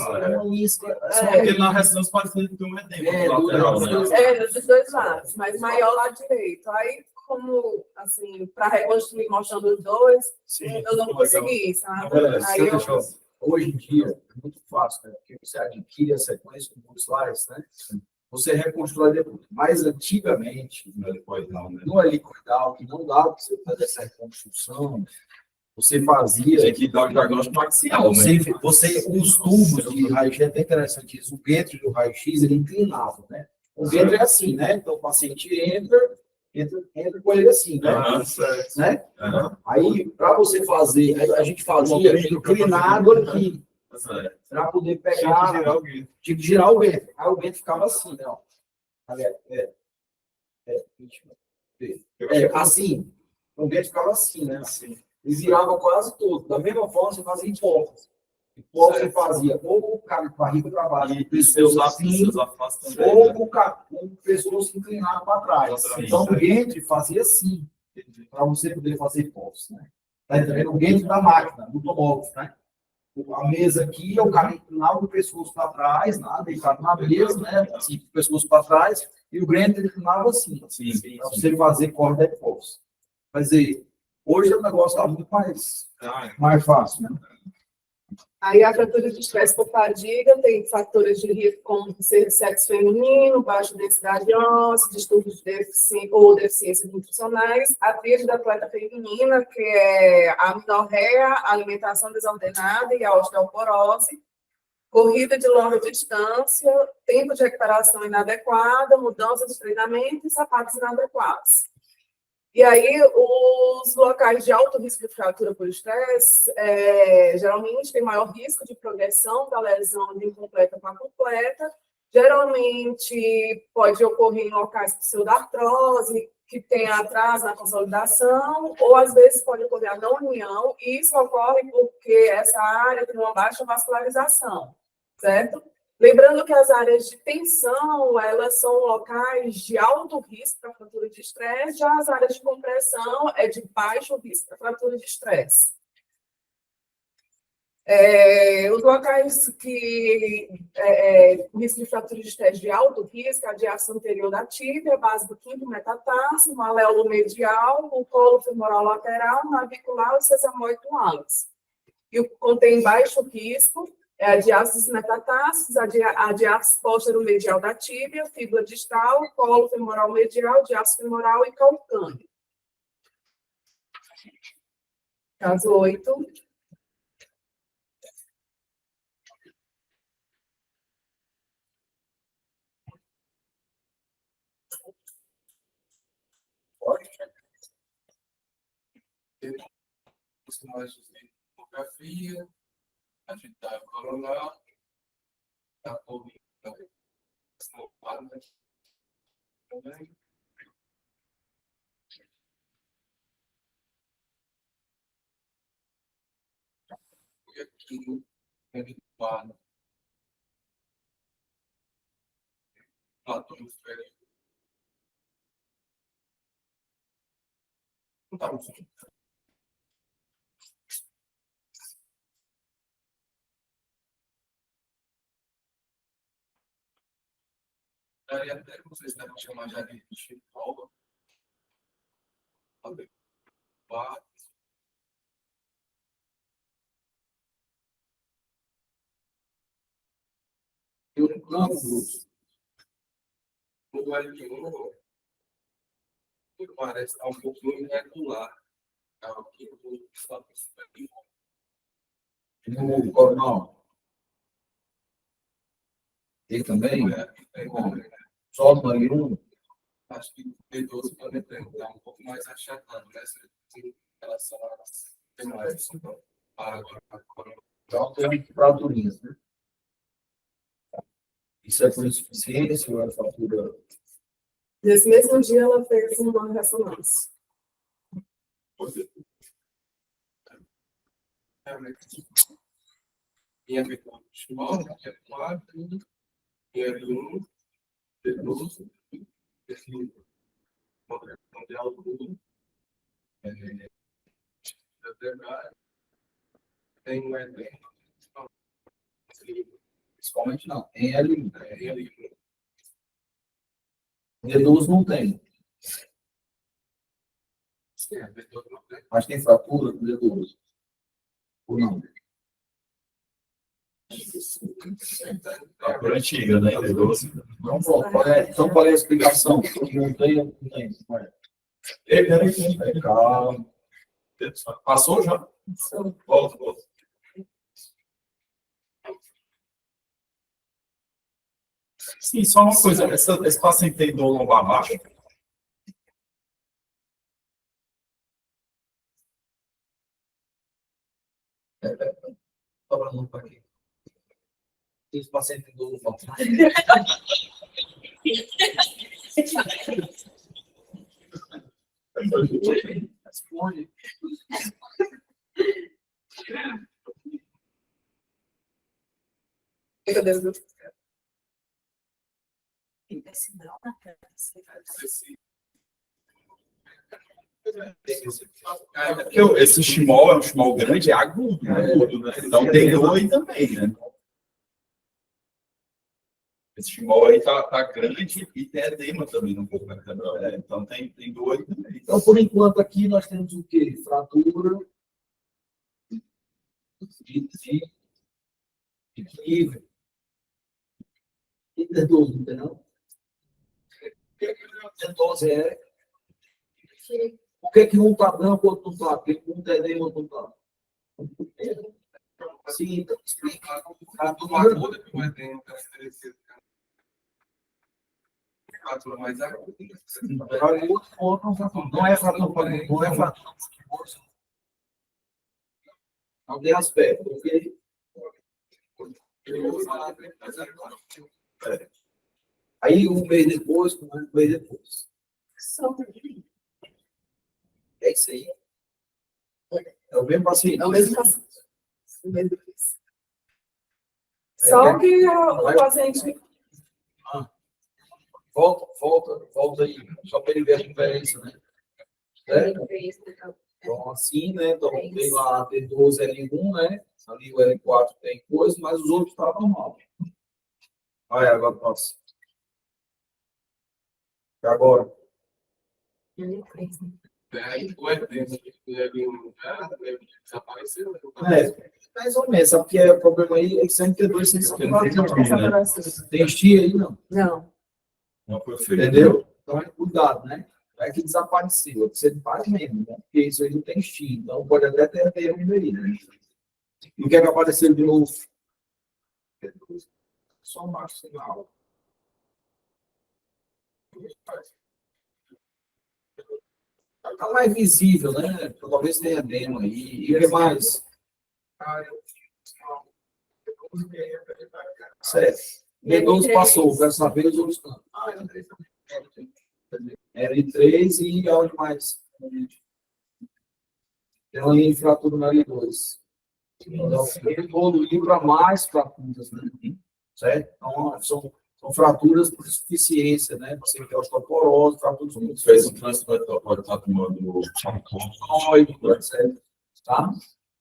na ressonância parece que tem um edema É, lateral, do- né? dos dois lados, mas maior lado direito. Aí, como, assim, para reconstruir mostrando os dois, Sim, eu não legal. consegui, sabe? Beleza, Aí eu, deixa eu- Hoje em dia, é muito fácil, né? Porque você adquire a sequência com muitos slides, né? Você reconstrói depois. Mas antigamente, Não é depois não, né? no helicoidal, que não dava para você fazer essa reconstrução, você fazia. Tem que dar o diagnóstico axial, né? Os tubos de raio-x é até interessante isso. O ventre do raio-x ele inclinava, né? O ventre é assim, né? Então o paciente entra com ele assim, né? Aham, certo. Né? Aham, Aí, para você fazer, a gente fazia inclinado aqui, certo. para poder Tinha que pegar, girar alguém. tinha que girar o ventre. Aí o ventre ficava assim, né? Ó. Assim. O ventre ficava assim, né? Assim. E virava quase todo. Da mesma forma, você fazia hipófise. Hipófise você fazia ou com o cara de barriga para baixo, E seus afastos também, ou né? com o pescoço inclinado para trás. Sim, Então, o certo. ventre fazia assim, para você poder fazer hipófise, né? Tá entendendo? O ventre da máquina, do tomógrafo, né? A mesa aqui, o cara inclinava o pescoço para trás, deitado na mesa, né? Assim, o pescoço para trás, e o ventre inclinava assim, para você fazer corda de hipófise. Quer dizer, hoje o negócio está muito mais fácil, né? aí a fratura de estresse por fadiga tem fatores de risco como ser sexo feminino, baixa densidade óssea, distúrbios de deficiências nutricionais, a tríade da atleta feminina, que é a amenorreia, a alimentação desordenada e a osteoporose, corrida de longa distância, tempo de recuperação inadequada, mudança de treinamento e sapatos inadequados. E aí, os locais de alto risco de fratura por estresse, geralmente tem maior risco de progressão da lesão de incompleta para completa. Geralmente, pode ocorrer em locais de pseudartrose, que tem atraso na consolidação, ou às vezes pode ocorrer a não união, e isso ocorre porque essa área tem uma baixa vascularização, certo? Lembrando que as áreas de tensão, elas são locais de alto risco para fratura de estresse, já as áreas de compressão é de baixo risco para fratura de estresse. Os locais que o risco de fratura de estresse de alto risco, a diástase anterior da tíbia, a base do quinto metatarso, o maléolo medial, o colo femoral lateral, navicular e sesamoide ales. E o que contém baixo risco é a diástase dos metatarsos, a diástase posterior-medial da tíbia, fíbula distal, colo femoral medial, diástase femoral e calcâneo. Caso 8. Fotografia, atividade coronar, a corrida, também. E aqui, habituado, platô inferior. Não está no fundo. Daí até vocês devem chamar já de chicola. E o campo, O L1 parece estar um pouquinho irregular. Aqui no No coronal. Ele também? Só no Mariano? acho que o B12 também está um pouco mais achatado, né? Em relação às demais. Então, tem fraturinhas, né? Isso é por insuficiência ou é fratura? Nesse mesmo dia, ela fez uma ressonância. Minha vitória escola, que é 4, minha B1, B12, mundial tudo. Tem um evento. Principalmente não. Em L1. Ele D12 não tem. Mas tem fratura com D12. Ou não? É antiga, né? D12. Então, pronto. Qual é a explicação? Não tem, não tem. Calma. Passou já? Volta. Sim, só uma coisa. Esse paciente tem dor lombar baixa? Dobra no para aqui. Esse paciente do responde. Meu Deus. Esse estimol é um estimol grande, é agudo, né? Então tem dor aí também, né? Esse estimol aí tá grande e tem edema também no corpo, né? Então tem dor aí também. Então, por enquanto, aqui nós temos o quê? Fratura de equilíbrio. E D12, não tem não? D12 é. Por que um está branco e outro não está? Porque um está edema e outro não está? Sim, então explica. Fratura. Mais aguda. Não é fratura, não é fratura. Não tem aspecto, porque aí um mês depois, um mês depois. É isso aí. É o mesmo paciente. É o mesmo paciente. O mesmo paciente. Só que o paciente. Volta aí. Só para ele ver a diferença, né? Certo? Então, assim, né? Então, tem lá a D12 L1, né? Ali o L4 tem coisa, mas os outros estão normal. Olha, agora posso. E agora? Desapareceu. Mais ou menos. Sabe que é o problema aí? É que sempre tem dois sem Tem estia aí, não? Não. Não foi feito. Entendeu? Então, cuidado, né? Não é que desapareceu, você não faz mesmo, né? Porque isso aí não tem estia. Então, pode até ter um aí, né? Não quer que apareça de novo. Só um baixo sinal. Está mais visível, né? Talvez tenha demo aí. E o que mais? Certo. D12 passou, quero saber os outros campos. L3 e onde mais? Tem uma linha de fratura no L2. Então, evoluiu para mais fraturas, né? Certo? Então, são fraturas por insuficiência, né? Você tem osteoporose, fraturas muito Fez um transplante, pode estar tomando certo? Tá?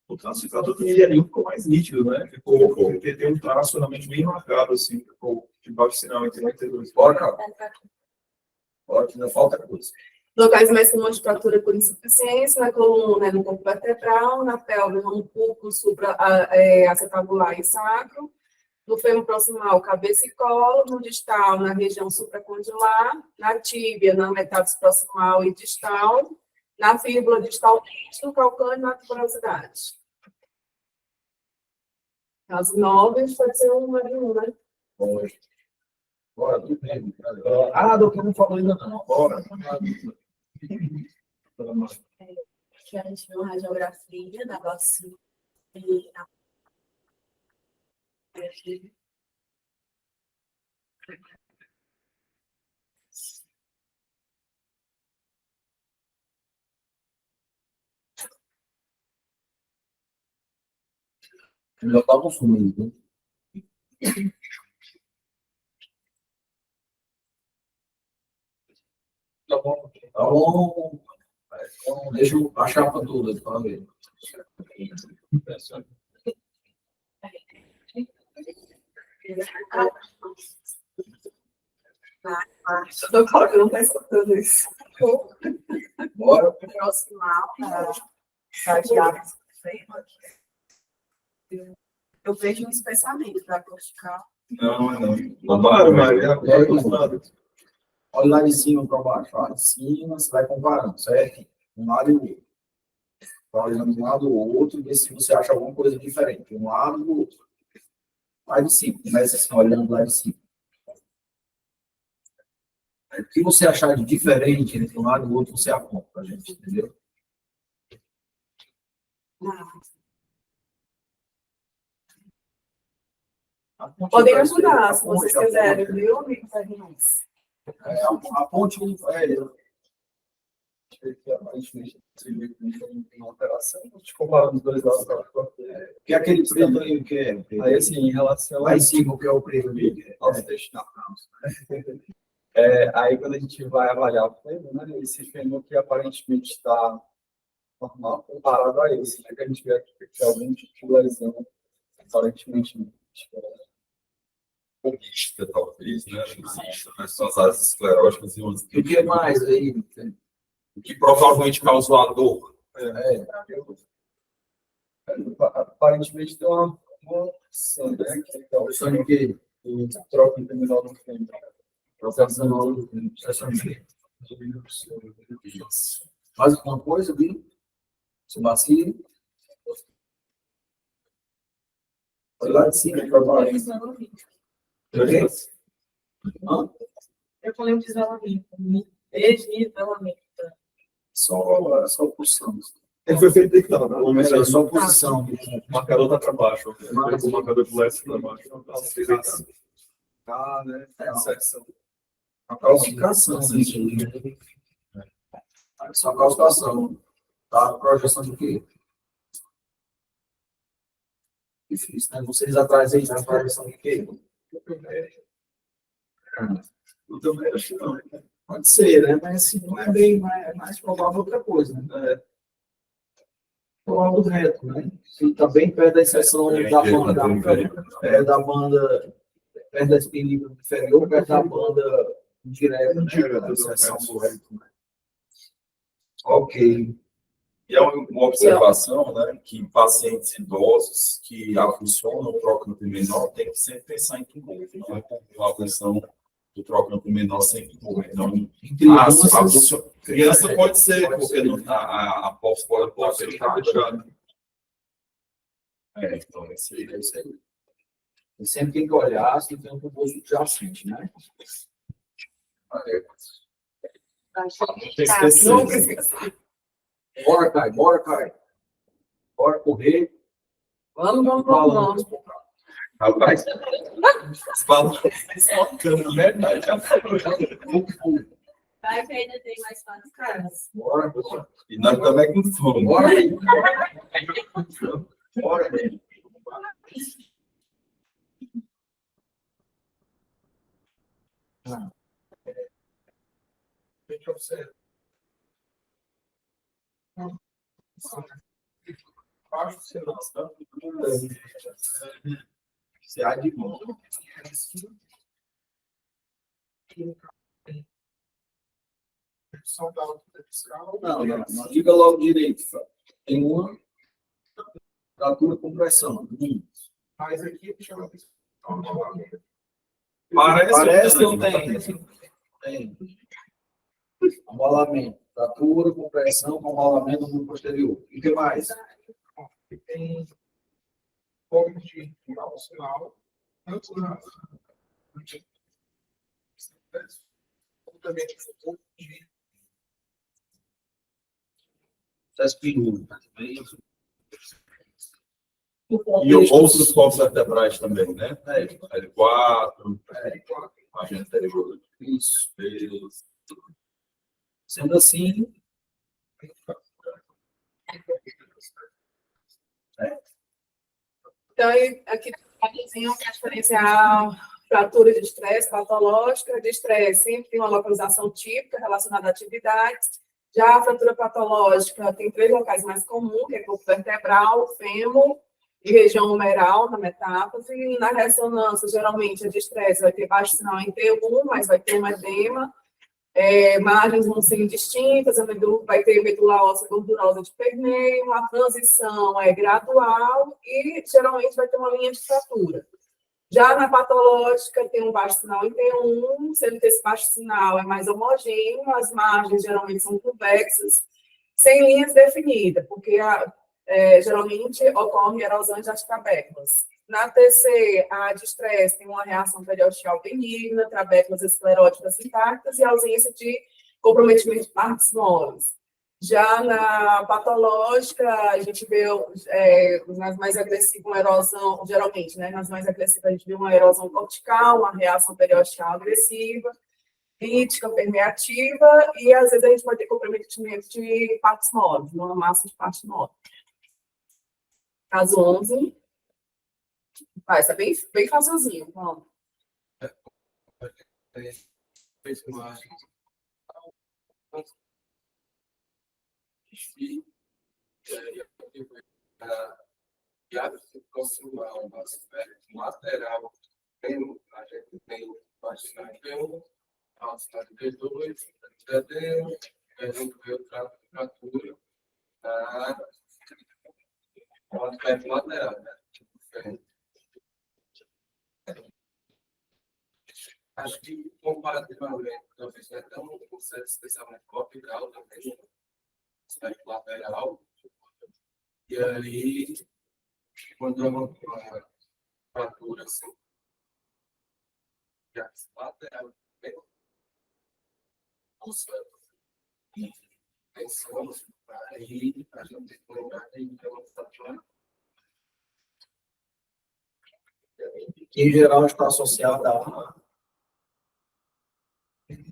O transcifrador do L1 ficou mais nítido, né? Ficou, tem um traço realmente bem marcado, assim, ficou de baixo sinal entre 92. Bora, cara. Bora, que ainda falta coisa. Locais mais comuns de fratura por insuficiência, na coluna, no corpo vertebral, na pelve, no pulpo supraacetabular e sacro, No fêmur proximal, cabeça e colo, no distal, na região supracondylar, na tíbia, na metáfise proximal e distal, na fíbula distal, no calcâneo e na tuberosidade. As 9 pode ser uma de um, né? Bora, tudo bem. Doutor, não falou ainda não. Bora. Que a gente viu uma radiografia da vacina e a Já está consumindo. Tá bom. Tá bom. Então, deixa eu achar para tudo para ver. Doutor, eu não estou escutando isso. Bora. Proximal, cadeado. Eu vejo um espessamento da cortical. Não, não. Não, Maria, agora eu tô falando. Olha lá de cima para baixo. Lá de cima, você vai comparando, certo? Um lado e o outro. Vai olhando de um lado ou outro e ver se você acha alguma coisa diferente. Um lado e o outro. Lá de cima. Começa assim, olhando lá de cima. O que você achar de diferente entre um lado e o outro, você aponta para a gente, entendeu? Podem ajudar, se vocês quiserem, viu, amigos? A ponte Aparentemente, não tem alteração. A gente compara os dois lados. que é aquele preto ali, o que é? Aí, assim, em relação Lá em cima, o que é o preto ali? aos textos. Aí, quando a gente vai avaliar o fêmur, né, esse fêmur que aparentemente está normal, comparado a esse, né, que a gente vê aqui que é algum tipo de lesão aparentemente diferente. Lista, talvez, né? Mas são as áreas escleróticas e O que mais aí? o que provavelmente causou a dor. Aparentemente tem uma sangue, né? Que é o Sangue que troca terminal no fêmur. faz alguma coisa, viu? Se vacila. Olha lá de cima para baixo. Eu falei um desenvolvimento. Desenvolvimento. Só posição. Ele foi feito deitado, né? É só posição. O marcador tá para baixo. O marcador de leste para baixo. Ah, né? A calcificação. Só calcificação. Tá? Projeção de quê? Difícil, né? Vocês atrás aí, na projeção de quê? Eu também acho que não. Pode ser, né? Mas assim, não é bem mais provável outra coisa, né? Provável reto, né? Se está bem perto da inserção da banda, perto da espinha inferior, perto da banda direta, né? Da inserção do reto, né? Ok. E é uma observação, né, que pacientes idosos que avulsionam o trócano menor tem que sempre pensar em tumor, não é com a avulsão do trócano menor sem tumor. Então, criança pode ser, porque a pós-pora pode ser fechada. Então, esse aí deve ser. E sempre tem que olhar se tem um tumor subjacente, né? Tem que esquecer. Bora, Caio, bora, Caio. Bora correr. Vamos. Rapaz, fala. vai que ainda tem mais 4 caras. Bora. E nós também com fome. Bora aí. Bora aí. Deixa eu ser. Acho que você não está. Você há de bom. Não. Diga logo direito. Tem uma fratura com pressão. Mas aqui chama Parece ou tem? Amolamento, fratura, compressão, com amolamento no posterior. E o que mais? Tem ponto de sinal, tanto na também de Espinho. E outros pontos vertebrais também, né? L4, margem anterior. Isso. Sendo assim, Então, aqui tem uma diferencial fratura de estresse patológica. De estresse sempre tem uma localização típica relacionada à atividade. Já a fratura patológica tem 3 locais mais comuns, que é corpo vertebral, fêmur e região humeral, na metáfise. E na ressonância, geralmente, a de estresse vai ter baixo sinal em T1, mas vai ter um edema. Margens vão ser indistintas, vai ter medula óssea gordurosa de permeio, a transição é gradual e, geralmente, vai ter uma linha de fratura. Já na patológica, tem um baixo sinal em T1, sendo que esse baixo sinal é mais homogêneo, as margens geralmente são convexas, sem linhas definidas, porque geralmente ocorre erosão das trabéculas. Na TC, a de estresse tem uma reação periosteal benigna, trabéculas escleróticas intactas e ausência de comprometimento de partes moles. Já na patológica, a gente vê nas mais agressivas uma erosão, geralmente, né, nas mais agressivas a gente vê uma erosão cortical, uma reação periosteal agressiva, lítica, permeativa, e às vezes a gente pode ter comprometimento de partes moles, uma massa de partes moles. Caso 11. Vai, está bem facilzinho. Vamos. Fez uma e a proximal do aspecto lateral a gente tem vaginal T1, alça T2, T1, a gente vê outra fratura no aspecto lateral, né? Acho que, comparativamente, talvez não é tão um certo especialmente cortical também, aspecto lateral. E aí, quando é uma fratura assim, já lateral, bem, pensamos, aí a gente tem que lembrar que é uma fratura. que em geral está associada a em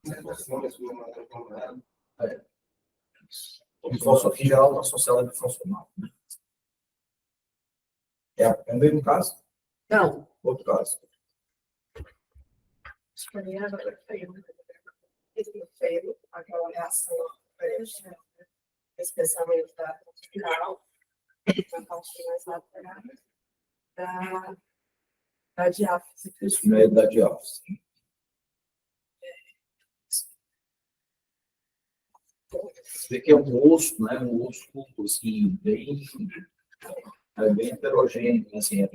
geral está associada a bifuncional. É o mesmo caso? Não. Outro caso. Aquela reação, especialmente da final, da parte mais lateral, da diáfise. Isso não é da diáfise. Você vê que é um osso, né? Um osso assim, bem heterogêneo, assim, é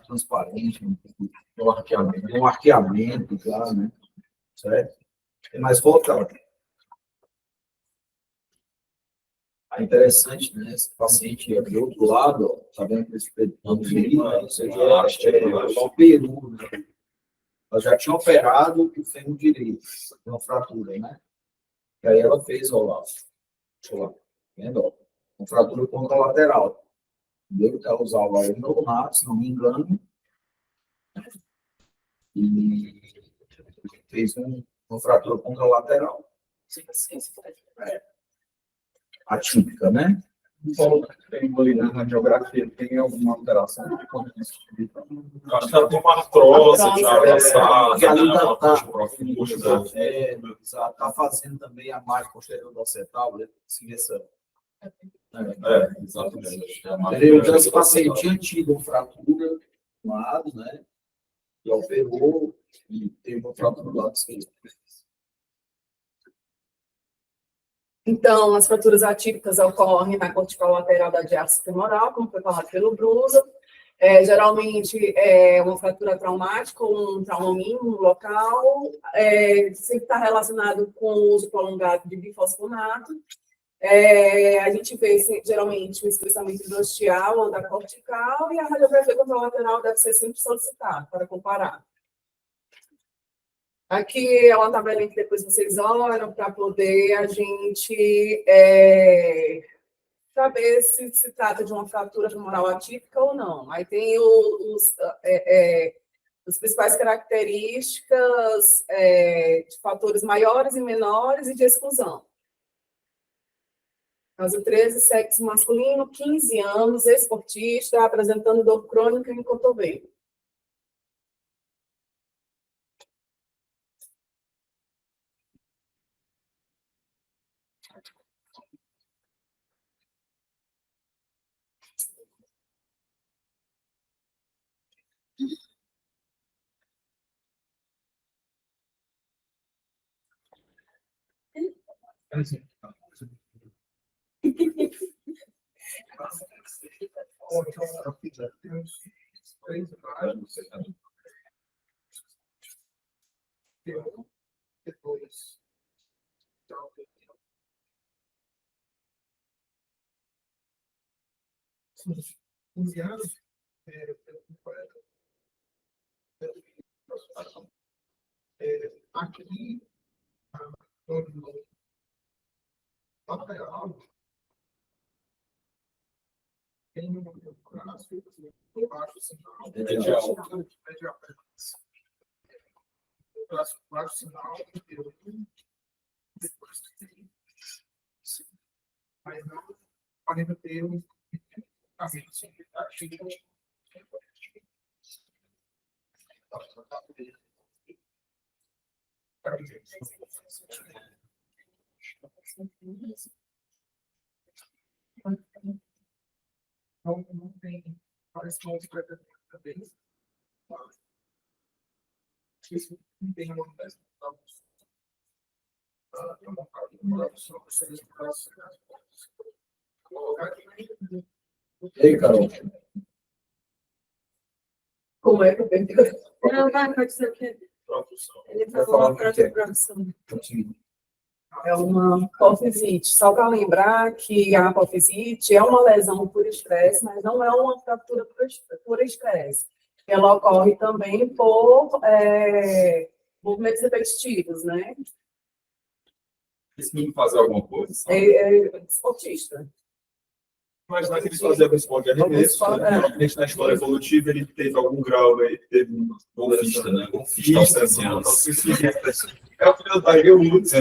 transparente, um arqueamento já, né? Certo? Tem mais foto, É interessante, né? Esse paciente aqui do outro lado, ó, tá vendo que esse pedão dele, é o peru, né? Ela já tinha operado o fêmur direito, uma fratura, né? E aí ela fez, ó lá, deixa eu lá, vendo, ó, uma fratura contralateral. Entendeu? Ela usava o neonato, se não me engano, e fez uma fratura contralateral. Atípica, né? Tem ali na radiografia, tem alguma alteração de consciência? Acho que ela tem uma artrose já avançada, Que ali né? Uma coxa profunda. Está fazendo também a margem posterior do acetal, se essa. Exatamente. Então, esse paciente tinha tido uma fratura do lado, né? E operou e teve uma fratura do lado esquerdo. Então, as fraturas atípicas ocorrem na cortical lateral da diáfise femoral, como foi falado pelo Brusa, Geralmente é uma fratura traumática ou um trauma mínimo no local, sempre está relacionado com o uso prolongado de bifosfonato. A gente vê geralmente o espessamento endotelial ou da cortical, e a radiografia contralateral deve ser sempre solicitada para comparar. Aqui é uma tabelinha que depois vocês olham para poder a gente saber se trata de uma fratura femoral atípica ou não. Aí tem as principais características de fatores maiores e menores e de exclusão. Caso 13, sexo masculino, 15 anos, esportista, apresentando dor crônica em cotovelo. Aqui, tem um braço embaixo sinal. Braço sinal. Depois tem. Mas não ainda ter um. Não tem, parece que não se trata também. Isso não tem uma coisa. Ei, Carol. Como é que eu perdi? Não, pode ser que ele falou uma produção. É uma apofisite. Só para lembrar que a apofisite é uma lesão por estresse, mas não é uma fratura por estresse. Ela ocorre também por movimentos repetitivos, né? Esse menino fazer alguma coisa? Esportista. Mas não é que eles faziam esporte de arremesso, né? Na história evolutiva, ele teve algum grau aí, teve um Golfista, né? golfista, Golfista, é o filho da Tiger Woods.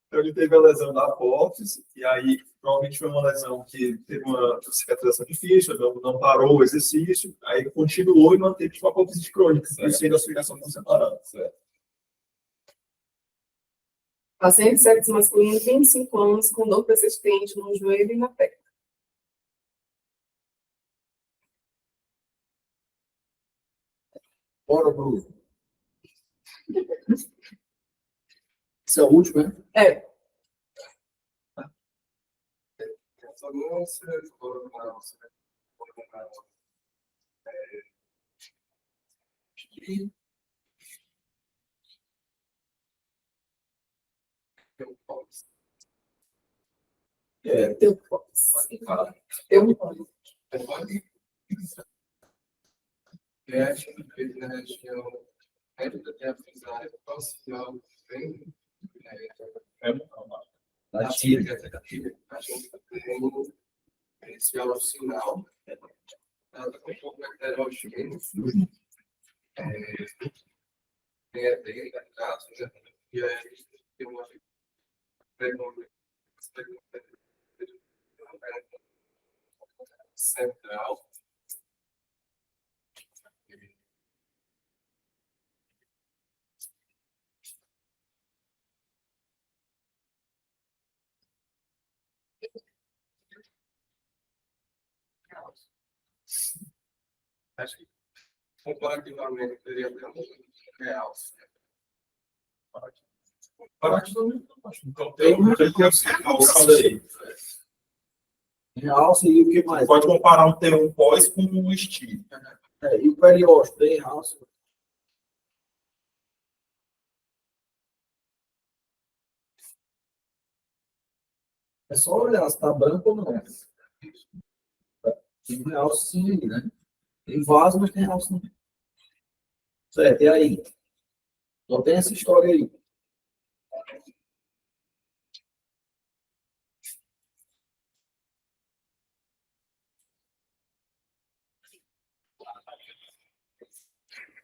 Então, ele teve a lesão da apófise, e aí, provavelmente foi uma lesão que teve uma cicatrização difícil, não parou o exercício, aí continuou e manteve uma apófise crônica, isso aí da explicação não separada. Paciente sexo masculino, 25 anos, com dor persistente no joelho e na perna. Bora, Bruno. Esse é o último, né? Teu Na região médica tem a frisária proximal, bem Da tira. a gente tem esse sinal, ela está com um pouco heterogêneo, tem a dele, e aí tem uma central. Acho que comparativamente teria até um real. Então, tem um sinal aí. realça e o que mais? Pode comparar um T1 pós com um estilo. E o periósteo tem realça. É só olhar se está branco ou não. Tem realça sim, né? Tem vaso, mas tem realça não. Certo, e aí? Só tem essa história aí.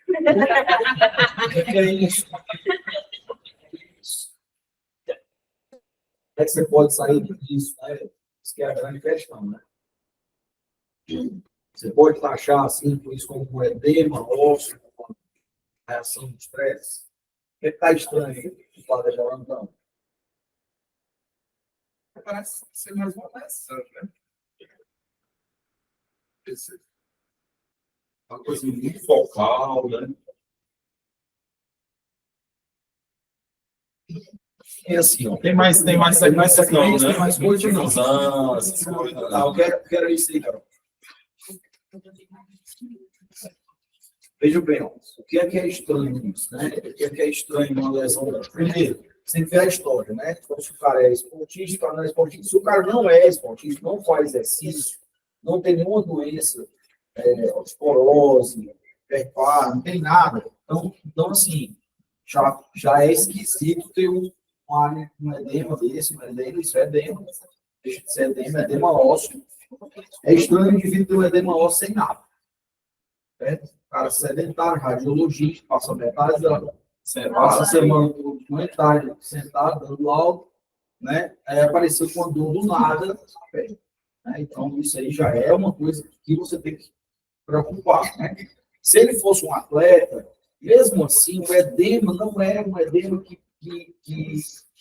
O que é isso? Como é que você pode sair disso, né? Isso que é a grande questão, né? Você pode taxar assim, por isso como um edema, ósseo, uma reação de estresse. O que está estranho aí? O padre já então. Parece ser mais uma lesão, né? Uma coisa muito focal, né? É assim, ó. Tem mais questão, né? Tem mais coisa, não. Fusão, essas coisas. Tá, eu quero isso aí, Carol. Veja bem, ó, o que é estranho nisso, né? O que é estranho numa lesão? Primeiro, você tem que ver a história, né? Então, se o cara é esportista, o cara não é esportista. Se o cara não é esportista, não faz exercício, não tem nenhuma doença, osteoporose, hiperpar, não tem nada. Então assim, já é esquisito ter um edema desse, um edema, isso é edema. Deixa de ser edema, edema ósseo. É estranho o indivíduo ter um edema ósseo sem nada. Certo? Cara sedentário, radiologista, passa metade passa a semana documentário, sentado, dando aula, né? Aí apareceu com a dor do nada, né? Então, isso aí já é uma coisa que você tem que preocupar, né? Se ele fosse um atleta, mesmo assim, o edema não é um edema que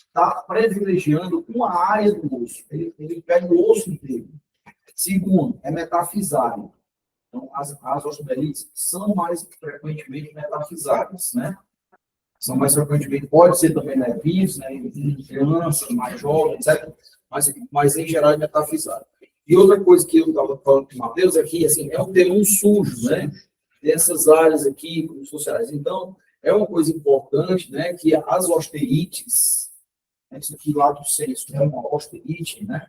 está privilegiando uma área do osso. Ele pega o osso inteiro. Segundo, é metafisário. Então, as osteomielites são mais frequentemente metafisárias, né? São mais frequentemente, pode ser também nervios, né? Em crianças, mais jovens, etc. Mas em geral é metafisário. E outra coisa que eu estava falando com o Matheus aqui, assim, é um terreno sujo, né? Dessas áreas aqui, sociais. Então, é uma coisa importante, né? Que as osterites, isso aqui lá do senso é uma osterite, né?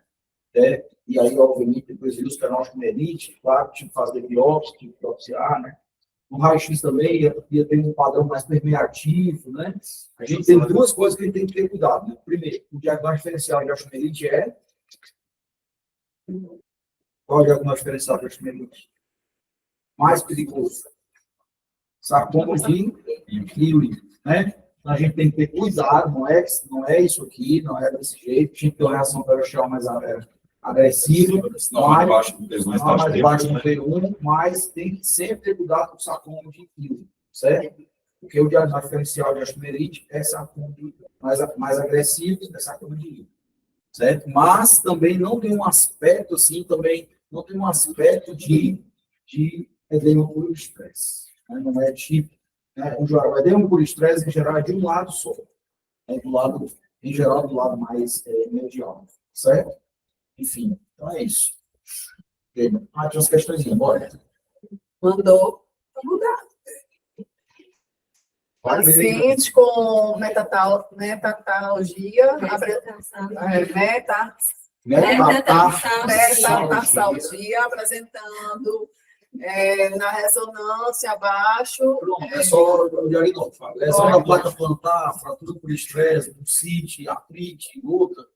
E aí, obviamente, depois ele usa osteomielite, claro, tipo fazer biópsia, tipo biopsiar, né? No raio-x também ia ter um padrão mais permeativo, né? A gente tem duas coisas que a gente tem que ter cuidado, né? Primeiro, o diagnóstico diferencial de osteomielite é... Qual é o diagnóstico diferencial de osteomielite? Mais perigoso. Sarcoma de Ewing, né? Então, a gente tem que ter cuidado, não é isso aqui, não é desse jeito, tinha que ter uma reação periosteal mais agressiva, Não, mais baixo do T1, mais baixo do T1, mas tem que sempre ter cuidado com o sarcoma de Ewing, certo? Porque o diagnóstico diferencial de osteomielite é sarcoma de mais agressivo, é sarcoma de Ewing, certo? Mas também não tem um aspecto assim, também não tem um aspecto de edema por estresse, né? Não é tipo, né? O edema por estresse em geral é de um lado só, né? Em geral do lado mais medial, certo? Enfim, então é isso. Tinha umas questões, bora. Mandou mudar. Paciente com metatalgia, metatarsalgia, apresentando na ressonância abaixo. É só o diagnóstico. Lesão da placa plantar, fratura por estresse, bursite, artrite, luta.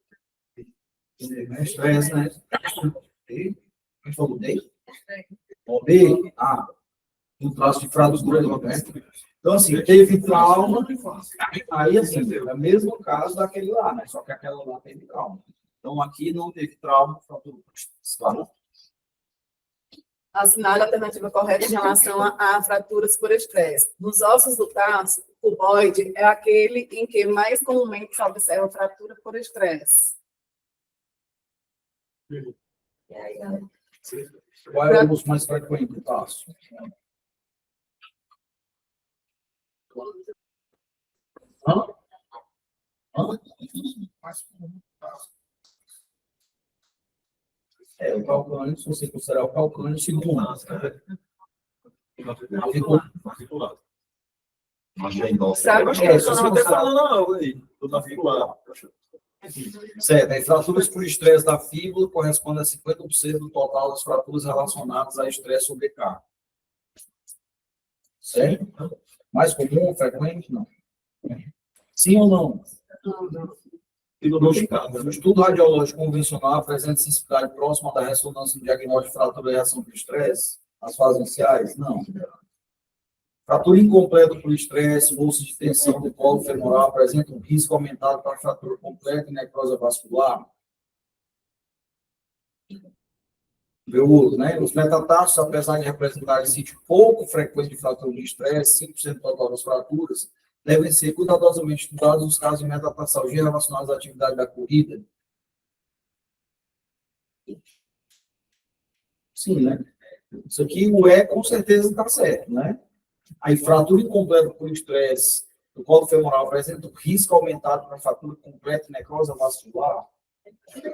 Estresse, né? A gente falou D? OB? Um traço de fratura, né? Então, assim, teve trauma, aí, assim, é o mesmo caso daquele lá, né? Só que aquela lá teve trauma. Então, aqui não teve trauma, fratura por estresse. Assinale a alternativa correta em relação a fraturas por estresse. Nos ossos do tarso, o cuboide é aquele em que mais comumente se observa fratura por estresse. Qual é o uso mais frequente do tarso? O calcânio, se você considerar o calcânio, segundo. Articulado. Mas é endosso. Sabe? Acho que eu estava até falando na aula aí, do articulado. Certo, as fraturas por estresse da fíbula correspondem a 50% do total das fraturas relacionadas a estresse sobrecarga. Certo? Mais comum, frequente? Não. Sim ou não? No estudo radiológico convencional, apresenta sensibilidade próxima da ressonância no diagnóstico de fratura e reação por estresse? As fases iniciais? Não. Fratura incompleta por estresse, bolsa de tensão do colo femoral apresenta um risco aumentado para fratura completa e necrose vascular. Vê o outro, né? Os metatarsos, apesar de representarem sítio pouco frequente de fratura de estresse, 5% do total das fraturas, devem ser cuidadosamente estudados os casos de metatarsalgia relacionados à atividade da corrida. Sim, né? Isso aqui, o E, com certeza está certo, né? Aí, fratura incompleta por estresse do colo femoral apresenta um risco aumentado para fratura completa e necrose vascular. Eu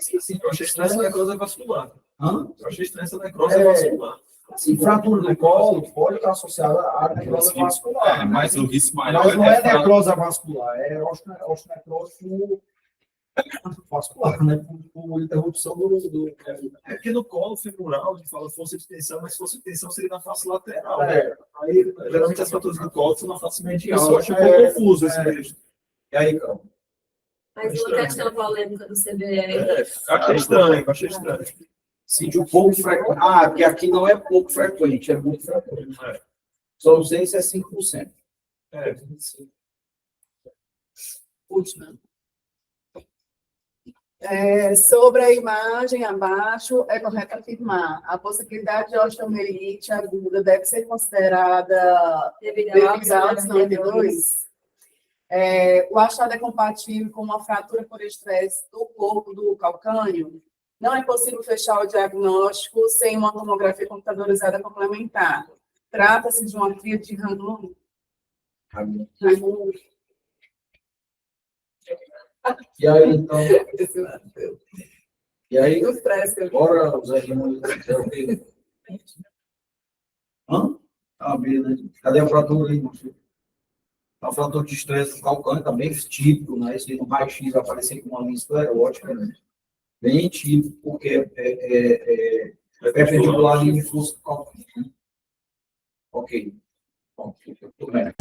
achei estresse necrose vascular. Hã? Eu achei estresse necrose vascular. Sim, fratura do colo pode estar associada à necrose vascular. É, mas o risco maior Mas não é fratura. necrose vascular, é osteonecrose vascular, né? Por interrupção do. É porque no colo femoral a gente fala força de tensão, mas força de tensão seria na face lateral. É. Né? Aí, geralmente as fraturas do colo são na face medial. Isso, Eu acho um pouco confuso esse é. texto. E aí, Carol? Mas uma questão polêmica do CBE. Achei estranho, achei estranho. Sítio pouco frequente. Ah, porque aqui não é pouco frequente, é muito frequente. Só sei se é 5%. É. Última. Sobre a imagem abaixo, é correto afirmar: a possibilidade de osteomielite aguda deve ser considerada devido a Alzheimer 92. O achado é compatível com uma fratura por estresse do corpo do calcânio. Não é possível fechar o diagnóstico sem uma tomografia computadorizada complementar. Trata-se de uma tríade de Ramun. E aí, então. E aí, O estresse que eu agora, Zé Raimundo, é o quê? Hã? Ah, beleza. Cadê a fratura aí, moço? A fratura de estresse do calcânio tá bem típico, né? Isso aí no raio-x vai aparecer com uma linha esclerótica, né? Bem típico, porque é perpendicular à linha de fluxo do calcânio. Ok. Bom, tudo bem.